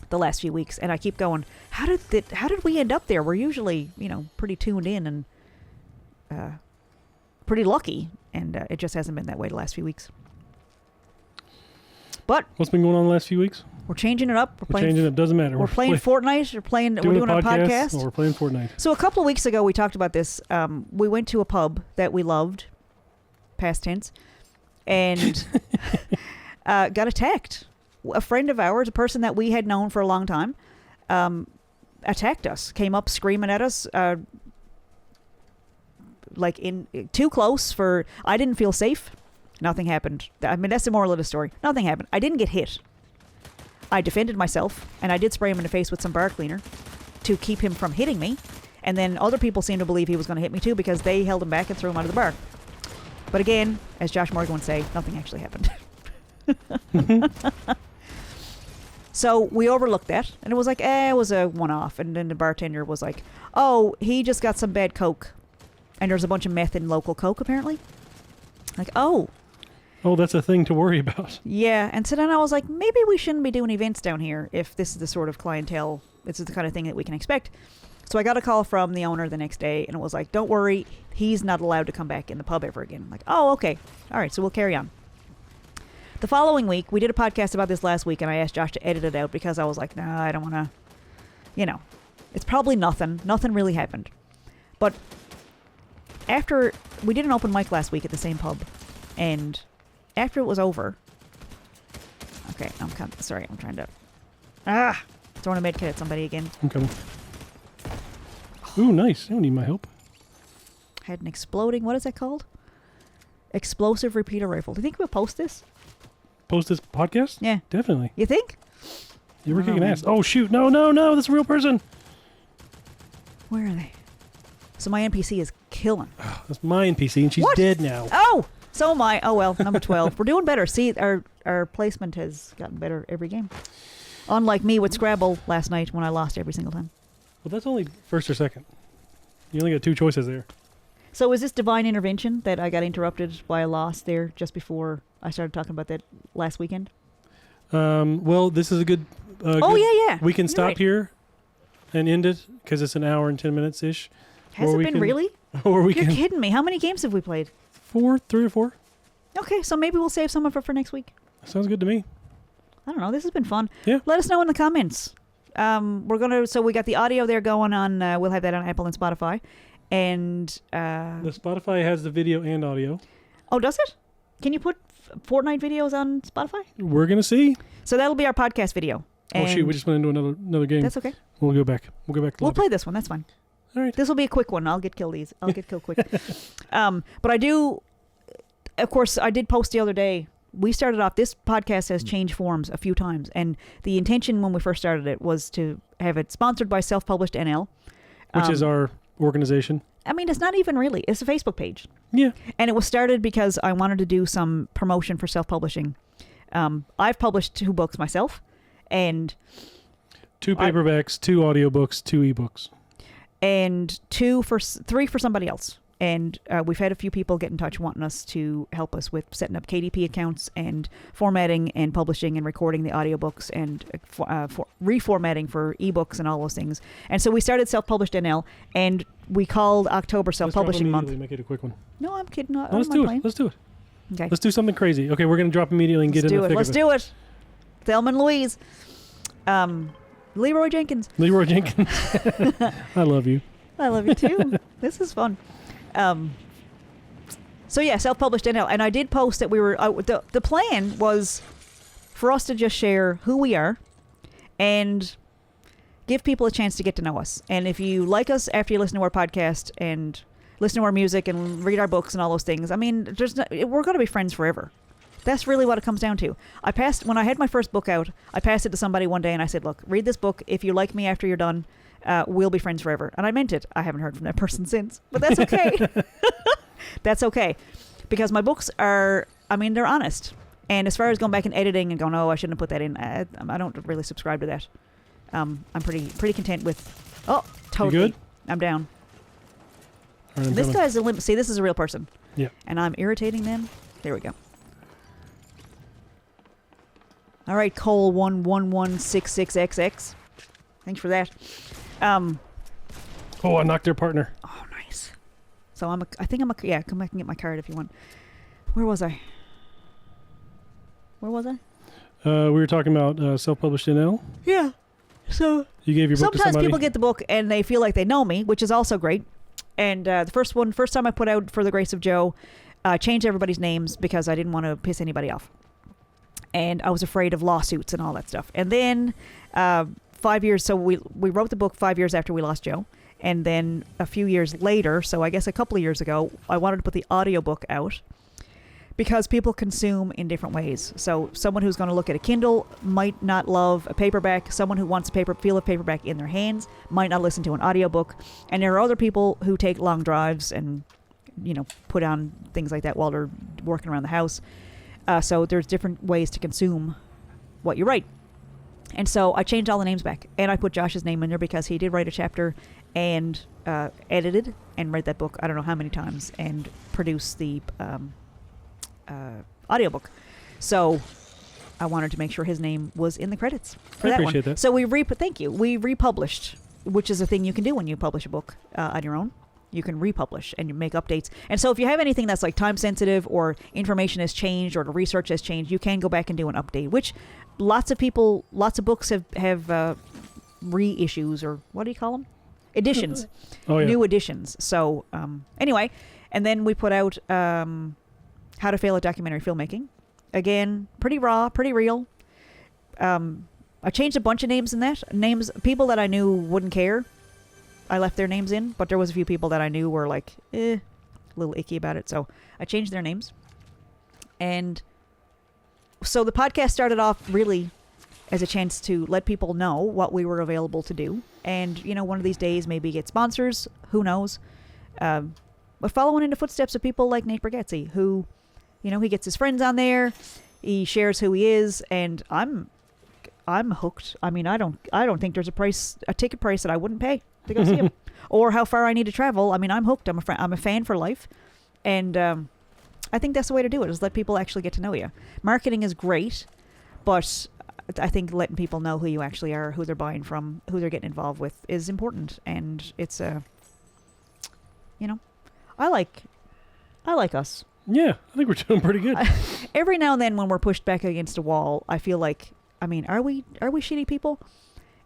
the last few weeks. And I keep going, how did we end up there? We're usually, you know, pretty tuned in and pretty lucky. And it just hasn't been that way the last few weeks. But what's been going on the last few weeks? We're changing it up. We're changing it up. Doesn't matter. We're playing Fortnite. We're doing a podcast. Or we're playing Fortnite. So a couple of weeks ago, we talked about this. We went to a pub that we loved, past tense, and got attacked. A friend of ours, a person that we had known for a long time, attacked us. Came up screaming at us, like in too close for. I didn't feel safe. Nothing happened. I mean, that's the moral of the story. Nothing happened. I didn't get hit. I defended myself, and I did spray him in the face with some bar cleaner to keep him from hitting me. And then other people seemed to believe he was going to hit me too, because they held him back and threw him out of the bar. But again, as Josh Morgan would say, nothing actually happened. So we overlooked that, and it was like, it was a one-off. And then the bartender was like, oh, he just got some bad Coke. And there's a bunch of meth in local Coke, apparently. Like, oh, that's a thing to worry about. Yeah, and so then I was like, maybe we shouldn't be doing events down here if this is the sort of clientele, this is the kind of thing that we can expect. So I got a call from the owner the next day, and it was like, don't worry, he's not allowed to come back in the pub ever again. I'm like, oh, okay. All right, so we'll carry on. The following week, we did a podcast about this last week, and I asked Josh to edit it out because I was like, nah, I don't want to, you know, it's probably nothing. Nothing really happened. But after, we did an open mic last week at the same pub, and after it was over, okay, I'm trying to, throwing a med kit at somebody again. I'm coming. Ooh, nice. I don't need my help. Had an exploding, what is that called? Explosive repeater rifle. Do you think we'll post this? Post this podcast? Yeah. Definitely. You think? You were kicking ass. Oh, shoot. No, that's a real person. Where are they? So my NPC is killing. That's my NPC, and she's dead now. Oh! So am I. Oh, well, number 12. We're doing better. See, our placement has gotten better every game. Unlike me with Scrabble last night when I lost every single time. Well, that's only first or second. You only got two choices there. So is this divine intervention that I got interrupted by a loss there just before I started talking about that last weekend? Well, this is a good... yeah. We can stop here and end it because it's an hour and 10 minutes-ish. Has it been really? Or You're kidding me. How many games have we played? 3 or 4. Okay, so maybe we'll save some of it for next week. Sounds good to me. I don't know. This has been fun. Yeah. Let us know in the comments. So we got the audio there going on. We'll have that on Apple and Spotify. And the Spotify has the video and audio. Oh, does it? Can you put Fortnite videos on Spotify? We're going to see. So that'll be our podcast video. Oh, shoot. We just went into another game. That's okay. We'll go back. We'll play this one. That's fine. All right. This will be a quick one. I'll get killed quick. But I do, of course, I did post the other day. We started off, this podcast has changed forms a few times. And the intention when we first started it was to have it sponsored by Self Published NL. Which is our organization. I mean, it's not even really. It's a Facebook page. Yeah. And it was started because I wanted to do some promotion for self-publishing. I've published 2 books myself. And 2 paperbacks, 2 audiobooks, 2 ebooks. And 3 for somebody else. And we've had a few people get in touch wanting us to help us with setting up KDP accounts and formatting and publishing and recording the audiobooks and for reformatting for ebooks and all those things. And so we started Self-Published NL, and we called October Self-Publishing Month. Make it a quick one. No, I'm kidding. No, let's do it. Let's do it. Okay. Let's do something crazy. Okay, we're going to drop immediately and get in the thick of it. Let's do it. Thelma and Louise. Leroy Jenkins. Leroy Jenkins. I love you. I love you too. This is fun. So yeah, self-published NL. And I did post that we were, the plan was for us to just share who we are and give people a chance to get to know us. And if you like us after you listen to our podcast and listen to our music and read our books and all those things, I mean, we're going to be friends forever. That's really what it comes down to. When I had my first book out, I passed it to somebody one day and I said, look, read this book. If you like me after you're done, we'll be friends forever. And I meant it. I haven't heard from that person since, but that's okay. That's okay. Because my books are, I mean, they're honest. And as far as going back and editing and going, oh, I shouldn't have put that in, I don't really subscribe to that. I'm pretty content with, oh, totally. You good? I'm down. Right, this guy's a limp. See, this is a real person. Yeah. And I'm irritating them. There we go. All right, Cole 11166XX. Thanks for that. Oh, I knocked their partner. Oh, nice. So come back and get my card if you want. Where was I? We were talking about self-published NL. Yeah. So you gave your book to somebody. Sometimes people get the book and they feel like they know me, which is also great. And the first time I put out For the Grace of Joe, changed everybody's names because I didn't want to piss anybody off. And I was afraid of lawsuits and all that stuff. And then 5 years, so we wrote the book 5 years after we lost Joe. And then a few years later, so I guess a couple of years ago, I wanted to put the audiobook out because people consume in different ways. So someone who's going to look at a Kindle might not love a paperback. Someone who wants feel a paperback in their hands might not listen to an audiobook. And there are other people who take long drives and, put on things like that while they're working around the house. So there's different ways to consume what you write. And so I changed all the names back. And I put Josh's name in there because he did write a chapter and edited and read that book I don't know how many times and produced the audiobook. So I wanted to make sure his name was in the credits for that one. I appreciate that. So thank you. We republished, which is a thing you can do when you publish a book on your own. You can republish and you make updates. And so if you have anything that's like time sensitive or information has changed or the research has changed, you can go back and do an update, which lots of books have reissues, or what do you call them? Editions. Oh, yeah. New editions. So anyway, and then we put out How to Fail at Documentary Filmmaking. Again, pretty raw, pretty real. I changed a bunch of names in that. People that I knew wouldn't care. I left their names in, but there was a few people that I knew were like, a little icky about it. So I changed their names. And so the podcast started off really as a chance to let people know what we were available to do. And, one of these days maybe get sponsors, who knows. But following in the footsteps of people like Nate Bargatze, who, he gets his friends on there, he shares who he is, and I'm hooked. I mean, I don't think there's a ticket price that I wouldn't pay to go see him, or how far I need to travel. I mean, I'm hooked. I'm a fan for life, and I think that's the way to do it, is let people actually get to know you. Marketing is great, but I think letting people know who you actually are, who they're buying from, who they're getting involved with is important. And it's I like us. Yeah, I think we're doing pretty good. Every now and then when we're pushed back against a wall, I feel like, I mean, are we shitty people?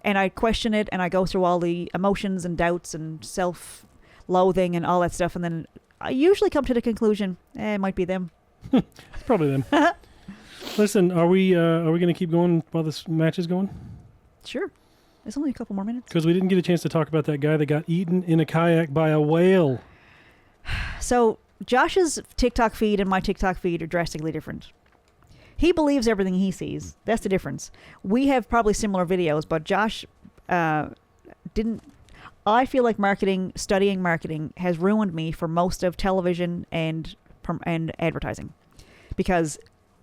And I question it, and I go through all the emotions and doubts and self-loathing and all that stuff, and then I usually come to the conclusion, it might be them. It's probably them. Listen, are we going to keep going while this match is going? Sure. It's only a couple more minutes. Because we didn't get a chance to talk about that guy that got eaten in a kayak by a whale. So Josh's TikTok feed and my TikTok feed are drastically different. He believes everything he sees. That's the difference. We have probably similar videos, but Josh didn't. I feel like studying marketing has ruined me for most of television and advertising,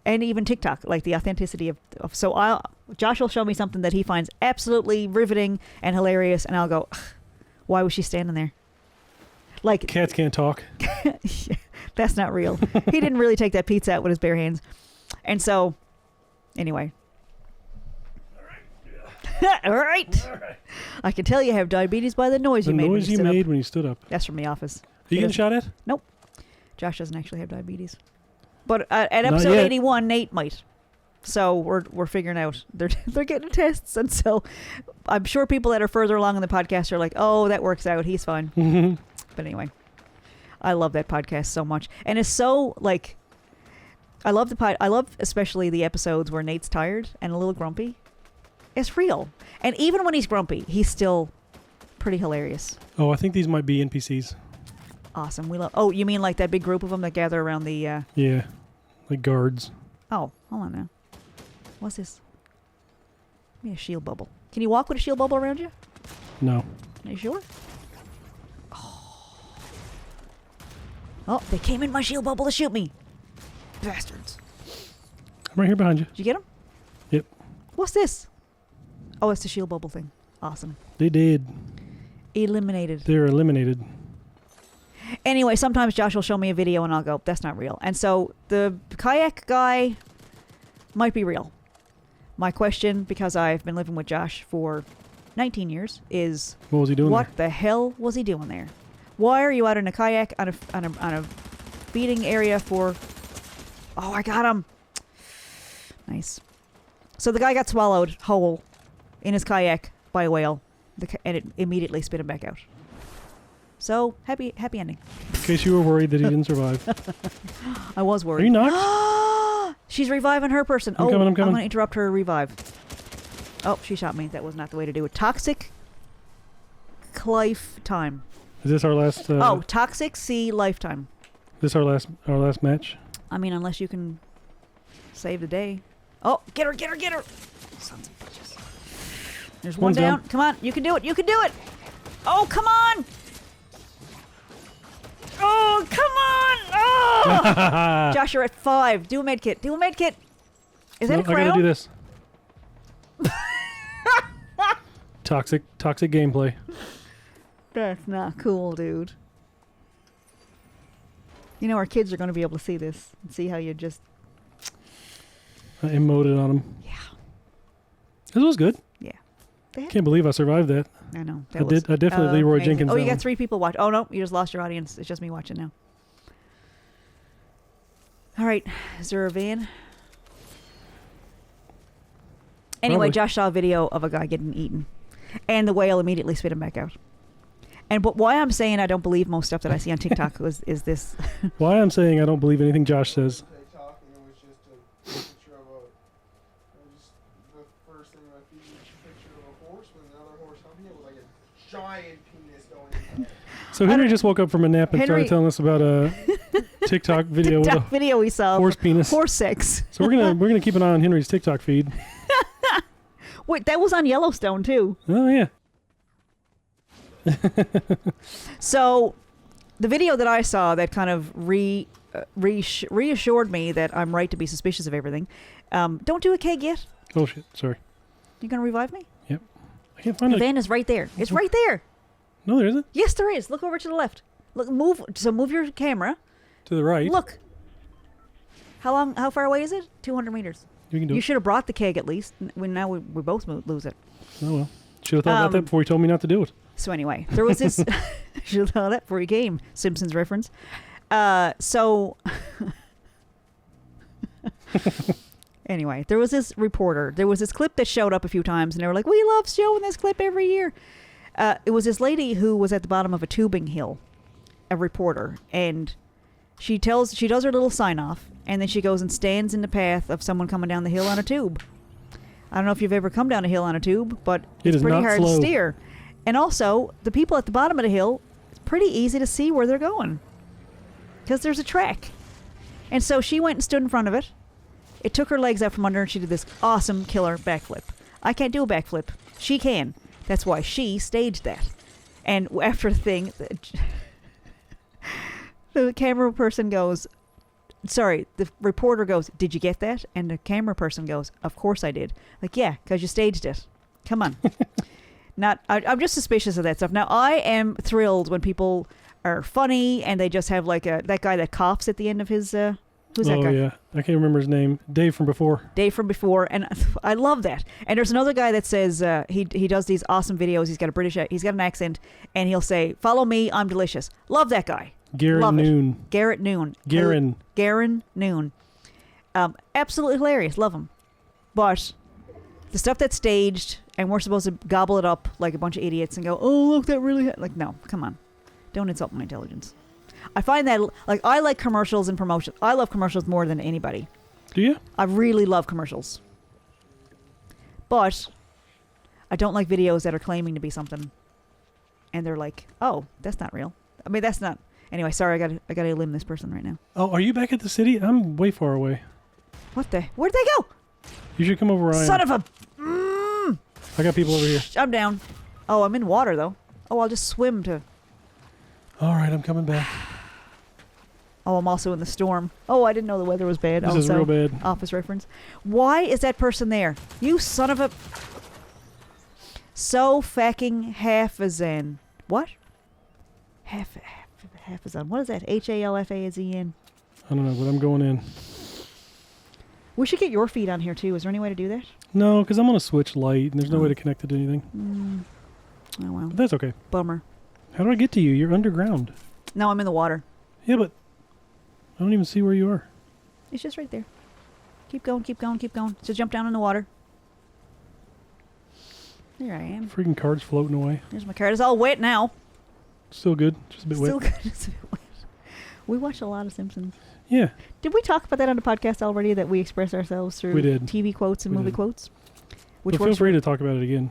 and even TikTok, like the authenticity of so Josh will show me something that he finds absolutely riveting and hilarious, and I'll go, why was she standing there? Like, cats can't talk. That's not real. He didn't really take that pizza out with his bare hands. And so, anyway. All right. I can tell you have diabetes by the noise you made. The noise you made when you stood up. That's from the office. Are you getting shot at? Nope. Josh doesn't actually have diabetes. But at episode 81, Nate might. So we're figuring out. They're getting tests, and so I'm sure people that are further along in the podcast are like, "Oh, that works out. He's fine." But anyway, I love that podcast so much, and it's so like. I love I love especially the episodes where Nate's tired and a little grumpy. It's real, and even when he's grumpy, he's still pretty hilarious. Oh, I think these might be NPCs. Awesome. We love. Oh, you mean like that big group of them that gather around the? Yeah, like guards. Oh, hold on now. What's this? Give me a shield bubble. Can you walk with a shield bubble around you? No. Are you sure? Oh, they came in my shield bubble to shoot me. Bastards. I'm right here behind you. Did you get them? Yep. What's this? Oh, it's the shield bubble thing. Awesome. They did. Eliminated. They're eliminated. Anyway, sometimes Josh will show me a video and I'll go, that's not real. And so the kayak guy might be real. My question, because I've been living with Josh for 19 years, is what was he doing what the hell was he doing there? Why are you out in a kayak on a feeding area for... Oh, I got him. Nice. So the guy got swallowed whole in his kayak by a whale, and it immediately spit him back out. So, happy ending. In case you were worried that he didn't survive. I was worried. Are you knocked? She's reviving her person. I'm coming. I'm going to interrupt her revive. Oh, she shot me. That was not the way to do it. Toxic lifetime. Is this our last... Toxic Sea lifetime. Is this our last match? I mean, unless you can save the day. Oh, get her! Sons of bitches. There's one down. Come on, you can do it! Oh, come on! Oh, come on! Oh! Josh, you're at 5. Do a med kit. Is that a crown? I gotta do this. Toxic gameplay. That's not cool, dude. You know, our kids are going to be able to see this and see how you just... I emoted on them. Yeah. This was good. Yeah. Can't believe I survived that. I know. I definitely Leroy amazing. Jenkins. Oh, you got 3 people watching. Oh, no. You just lost your audience. It's just me watching now. All right. Is there a van? Anyway, Probably. Josh saw a video of a guy getting eaten. And the whale immediately spit him back out. But why I'm saying I don't believe most stuff that I see on TikTok is this. Why I'm saying I don't believe anything Josh says. TikTok, and it was just a picture of the first thing I feed was a picture of a horse with another horse humping it with like a giant penis going inside. So Henry just woke up from a nap and started telling us about a TikTok video with a video we saw horse penis. Horse sex. So we're gonna keep an eye on Henry's TikTok feed. Wait, that was on Yellowstone too. Oh yeah. So, the video that I saw that kind of reassured me that I'm right to be suspicious of everything. Don't do a keg yet. Oh shit! Sorry. You gonna revive me? Yep. I can't find The it. van is right there. It's right there. No, there isn't. Yes, there is. Look over to the left. Look, move. So move your camera. To the right. Look. How far away is it? 200 meters. You can do You it. should have brought the keg at least. Now we both lose it. Oh well. Should have thought about that before you told me not to do it. So anyway, there was this. Should have thought that before you came. Simpsons reference. Anyway, there was this reporter. There was this clip that showed up a few times, and they were like, "We love showing this clip every year." It was this lady who was at the bottom of a tubing hill, a reporter, and she does her little sign off, and then she goes and stands in the path of someone coming down the hill on a tube. I don't know if you've ever come down a hill on a tube, but it's pretty hard to steer. And also, the people at the bottom of the hill, it's pretty easy to see where they're going because there's a track. And so she went and stood in front of it. It took her legs out from under, and she did this awesome killer backflip. I can't do a backflip. She can. That's why she staged that. And after the thing, the camera person goes, sorry, the reporter goes, "Did you get that?" And the camera person goes, "Of course I did." Like, yeah, because you staged it. Come on. I'm just suspicious of that stuff. Now, I am thrilled when people are funny and they just have like that guy that coughs at the end of his, who's that guy? Oh, yeah. I can't remember his name. Dave from before. And I love that. And there's another guy that says, he does these awesome videos. He's got an accent, and he'll say, "Follow me, I'm delicious." Love that guy. Garrett Love it. Noon. Garrett Noon. Garen. Garen Noon. Absolutely hilarious. Love him. But the stuff that's staged and we're supposed to gobble it up like a bunch of idiots and go, oh, look, that really... Like, no, come on. Don't insult my intelligence. I find that, like, I like commercials and promotions. I love commercials more than anybody. Do you? I really love commercials. But I don't like videos that are claiming to be something. And they're like, oh, that's not real. I mean, that's not... Anyway, sorry, I gotta elim this person right now. Oh, are you back at the city? I'm way far away. What the... Where'd they go? You should come over where I am. Son of a... I got people over here. I'm down. Oh, I'm in water, though. Oh, I'll just swim to... All right, I'm coming back. Oh, I'm also in the storm. Oh, I didn't know the weather was bad. This is real bad. Office reference. Why is that person there? You son of a... So fucking half-a-zen. What? Half-a-zen. What is that? Halfazen. I don't know, but I'm going in. We should get your feed on here, too. Is there any way to do that? No, because I'm on a Switch Lite, and there's no way to connect it to anything. Oh, well. But that's okay. Bummer. How do I get to you? You're underground. No, I'm in the water. Yeah, but I don't even see where you are. It's just right there. Keep going, keep going, keep going. So jump down in the water. There I am. Freaking card's floating away. There's my card. It's all wet now. Still good. Just a bit Still wet. good. It's a bit wet. We watch a lot of Simpsons. Yeah. Did we talk about that on the podcast already, that we express ourselves through We did. TV quotes and We movie did. quotes? But feel free to talk about it again.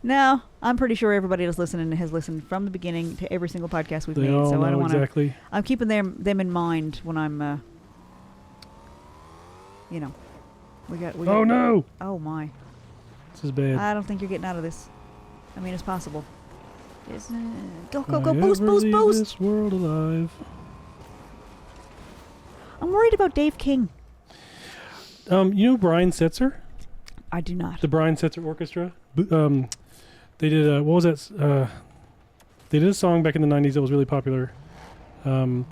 No, I'm pretty sure everybody that's listening has listened from the beginning to every single podcast we've They made. all So know I don't want to. exactly. I'm keeping them in mind when I'm. We got. Oh no! Oh my! This is bad. I don't think you're getting out of this. I mean, it's possible. Go, Will I boost, ever boost, leave boost! This world alive. I'm worried about Dave King. You know Brian Setzer? I do not. The Brian Setzer Orchestra? They did, what was that? They did a song back in the 90s that was really popular. Brian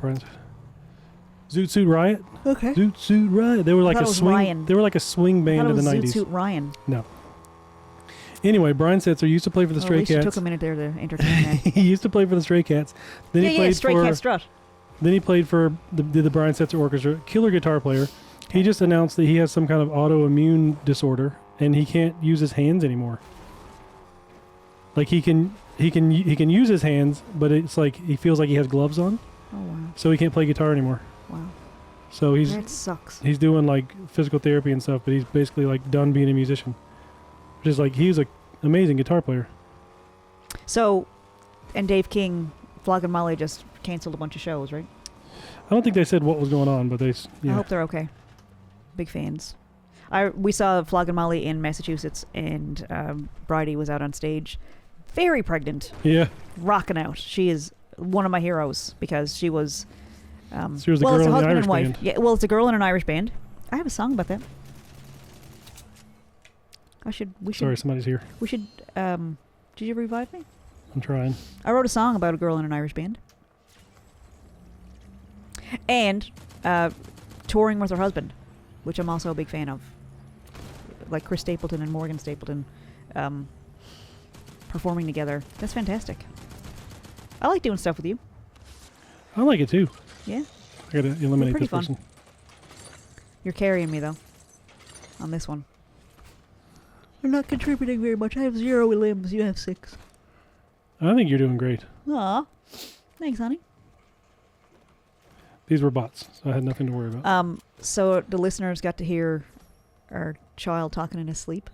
Zoot Suit Riot? Okay. Zoot Suit Riot. They were like thought a it was swing. Ryan. They were like a swing I band thought of it the was 90s. Zoot Suit Ryan. No. Anyway, Brian Setzer used to play for the At Stray least you Cats. took a minute there to entertain that. He used to play for the Stray Cats. Then he played Stray for, Cat Strut. Then he played for the Brian Setzer Orchestra. Killer guitar player. He just announced that he has some kind of autoimmune disorder and he can't use his hands anymore. Like he can use his hands, but it's like he feels like he has gloves on, Oh wow! so he can't play guitar anymore. Wow. So That sucks. he's doing like physical therapy and stuff, but he's basically like done being a musician. Which is like he's an amazing guitar player. So, and Dave King, Flog and Molly just canceled a bunch of shows, right? I don't think they said what was going on, but they I hope they're okay. Big fans. We saw Flog and Molly in Massachusetts, and Bridie was out on stage, very pregnant, Yeah. rocking out. She is one of my heroes because she was. She was the well, girl it's a in the husband Irish and wife. band. Yeah, well, it's a girl in an Irish band. I have a song about that. We should. Sorry, somebody's here. We should. Did you revive me? I'm trying. I wrote a song about a girl in an Irish band. And touring with her husband, which I'm also a big fan of. Like Chris Stapleton and Morgan Stapleton performing together. That's fantastic. I like doing stuff with you. I like it too. Yeah. I gotta eliminate pretty this fun. person. You're carrying me, though, on this one. You're not contributing very much. I have 0 limbs. You have 6. I think you're doing great. Aw. Thanks, honey. These were bots, so I had nothing to worry about. So the listeners got to hear our child talking in his sleep.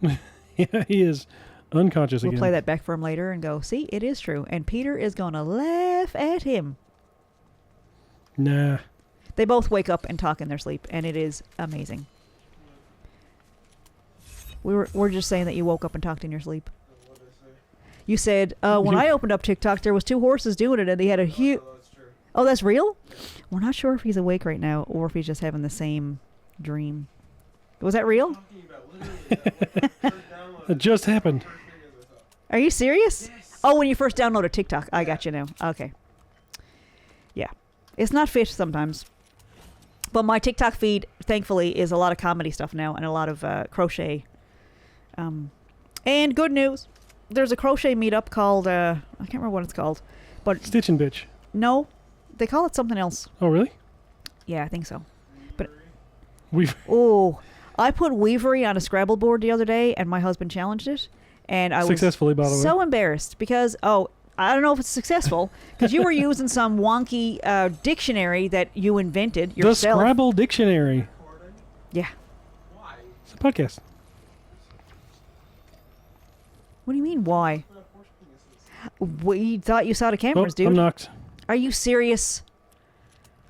Yeah, he is unconscious We'll again. play that back for him later and go, see, it is true. And Peter is going to laugh at him. Nah. They both wake up and talk in their sleep, and it is amazing. We're just saying that you woke up and talked in your sleep. What did I say? You said, when I opened up TikTok, there was 2 horses doing it, and they had a huge... Oh, that's true. Oh, that's real? We're not sure if he's awake right now, or if he's just having the same dream. Was that real? Talking about literally first download. It just happened. First thing is I thought, Are you serious? yes. Oh, when you first downloaded TikTok. I got you now. Okay. Yeah. It's not fish sometimes. But my TikTok feed, thankfully, is a lot of comedy stuff now and a lot of crochet. And good news. There's a crochet meetup called, I can't remember what it's called. But Stitch and Bitch. No, they call it something else. Oh, really? Yeah, I think so. But We've I put Weavery on a Scrabble board the other day, and my husband challenged it, and I successfully, by the way. was so embarrassed because I don't know if it's successful because you were using some wonky dictionary that you invented yourself. The Scrabble dictionary. Yeah. Why? It's a podcast. What do you mean? Why? We thought you saw the cameras, Oh, dude. I'm knocked. Are you serious?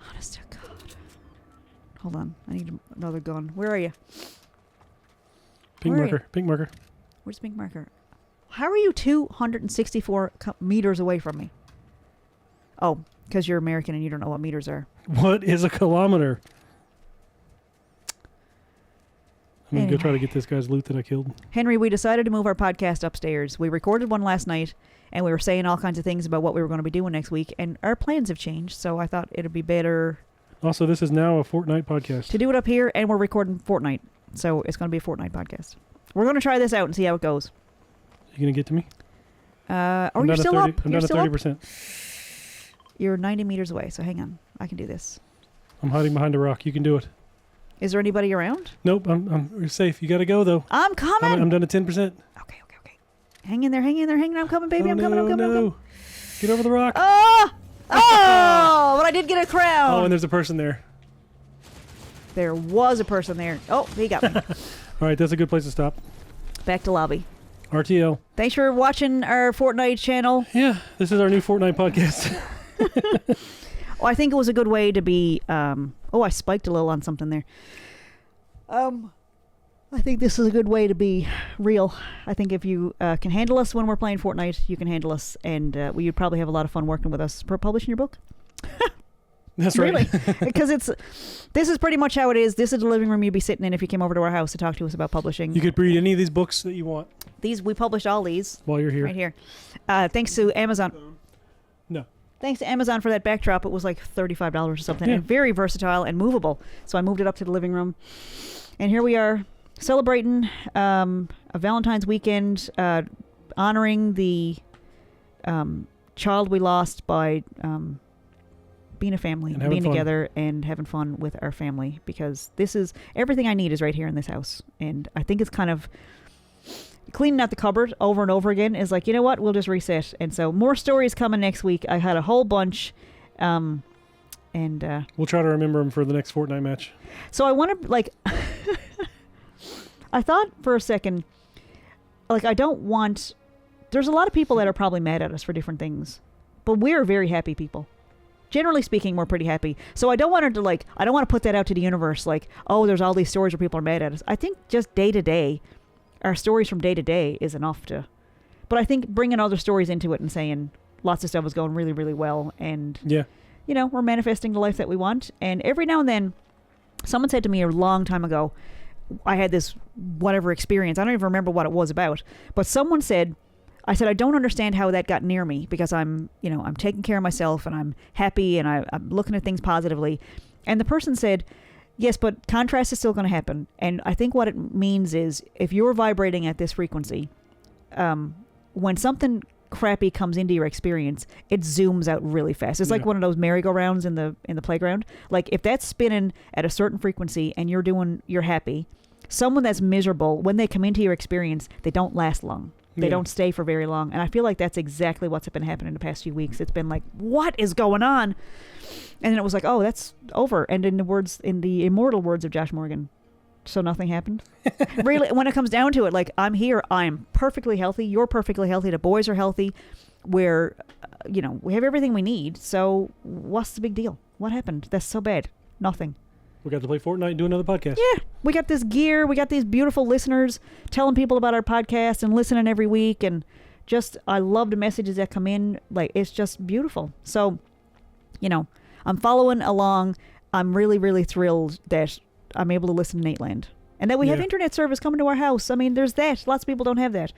Honest to God. Hold on. I need another gun. Where are you? Pink Where are marker. Pink marker. Where's the pink marker? How are you 264 meters away from me? Oh, because you're American and you don't know what meters are. What is a kilometer? I'm going to go try to Anyway. get this guy's loot that I killed. Henry, we decided to move our podcast upstairs. We recorded one last night, and we were saying all kinds of things about what we were going to be doing next week, and our plans have changed, so I thought it'd be better Also, this is now a Fortnite podcast. to do it up here, and we're recording Fortnite, so it's going to be a Fortnite podcast. We're going to try this out and see how it goes. You going to get to me? You're still up. I'm You're down to still up. 30%. You're 90 meters away, so hang on. I can do this. I'm hiding behind a rock. You can do it. Is there anybody around? Nope, we're safe. You got to go, though. I'm coming. I'm down to 10%. Okay. Hang in there. I'm coming, baby. Oh, I'm coming. no. Get over the rock. Oh! But I did get a crown. Oh, and there's a person there. There was a person there. Oh, he got me. All right, that's a good place to stop. Back to lobby. RTL. Thanks for watching our Fortnite channel. Yeah, this is our new Fortnite podcast. I think it was a good way to be... I spiked a little on something there. I think this is a good way to be real. I think if you can handle us when we're playing Fortnite, you can handle us, and you'd probably have a lot of fun working with us for publishing your book. That's right. Really, because this is pretty much how it is. This is the living room you'd be sitting in if you came over to our house to talk to us about publishing. You could read any of these books that you want We published all these while you're here. right here. Thanks to Amazon. No. Thanks to Amazon for that backdrop. It was like $35 or something, Yeah. and very versatile and movable. So I moved it up to the living room, and here we are celebrating a Valentine's weekend, honoring the child we lost by being a family, And having being fun. together, and having fun with our family. Because this is everything I need is right here in this house, and I think it's kind of cleaning out the cupboard over and over again is like, you know what, we'll just reset. And so more stories coming next week. I had a whole bunch, and We'll try to remember them for the next Fortnite match. so I want to like. I thought for a second, like, I don't want. There's a lot of people that are probably mad at us for different things, but we're very happy people. Generally speaking, we're pretty happy. So I don't want to I don't want to put that out to the universe like, oh, there's all these stories where people are mad at us. I think just day to day, our stories from day to day is enough to. But I think bringing other stories into it and saying lots of stuff is going really, really well, and Yeah. we're manifesting the life that we want. And every now and then, someone said to me a long time ago, I had this whatever experience. I don't even remember what it was about. But someone said, I said, I don't understand how that got near me because I'm taking care of myself and I'm happy and I'm looking at things positively. And the person said, yes, but contrast is still going to happen. And I think what it means is if you're vibrating at this frequency, when something crappy comes into your experience, it zooms out really fast. It's like Yeah. one of those merry-go-rounds in the playground. Like if that's spinning at a certain frequency and you're happy, someone that's miserable, when they come into your experience, they don't last long. They Yeah. don't stay for very long. And I feel like that's exactly what's been happening the past few weeks. It's been like, what is going on? And then it was like, oh, that's over. And in the immortal words of Josh Morgan, so nothing happened. Really, when it comes down to it, like, I'm here. I'm perfectly healthy. You're perfectly healthy. The boys are healthy. We're, we have everything we need. So what's the big deal? What happened? That's so bad. Nothing. We got to play Fortnite and do another podcast. Yeah, we got this gear. We got these beautiful listeners telling people about our podcast and listening every week. And just, I love the messages that come in. Like, it's just beautiful. So, I'm following along. I'm really, really thrilled that I'm able to listen to Nateland. And that we have Yeah. internet service coming to our house. I mean, there's that. Lots of people don't have that.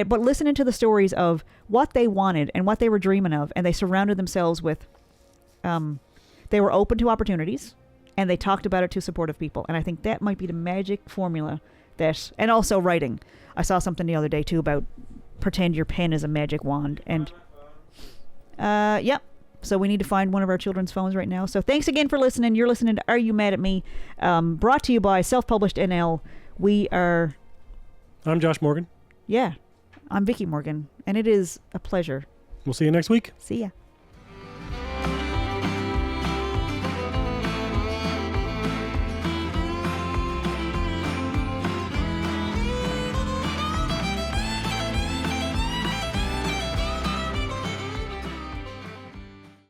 But listening to the stories of what they wanted and what they were dreaming of, and they surrounded themselves with, they were open to opportunities, and they talked about it to supportive people. And I think that might be the magic formula and also writing. I saw something the other day, too, about pretend your pen is a magic wand. And, yep. So we need to find one of our children's phones right now. So thanks again for listening. You're listening to Are You Mad at Me? Brought to you by Self Published NL. I'm Josh Morgan. Yeah, I'm Vickie Morgan, and it is a pleasure. We'll see you next week. See ya.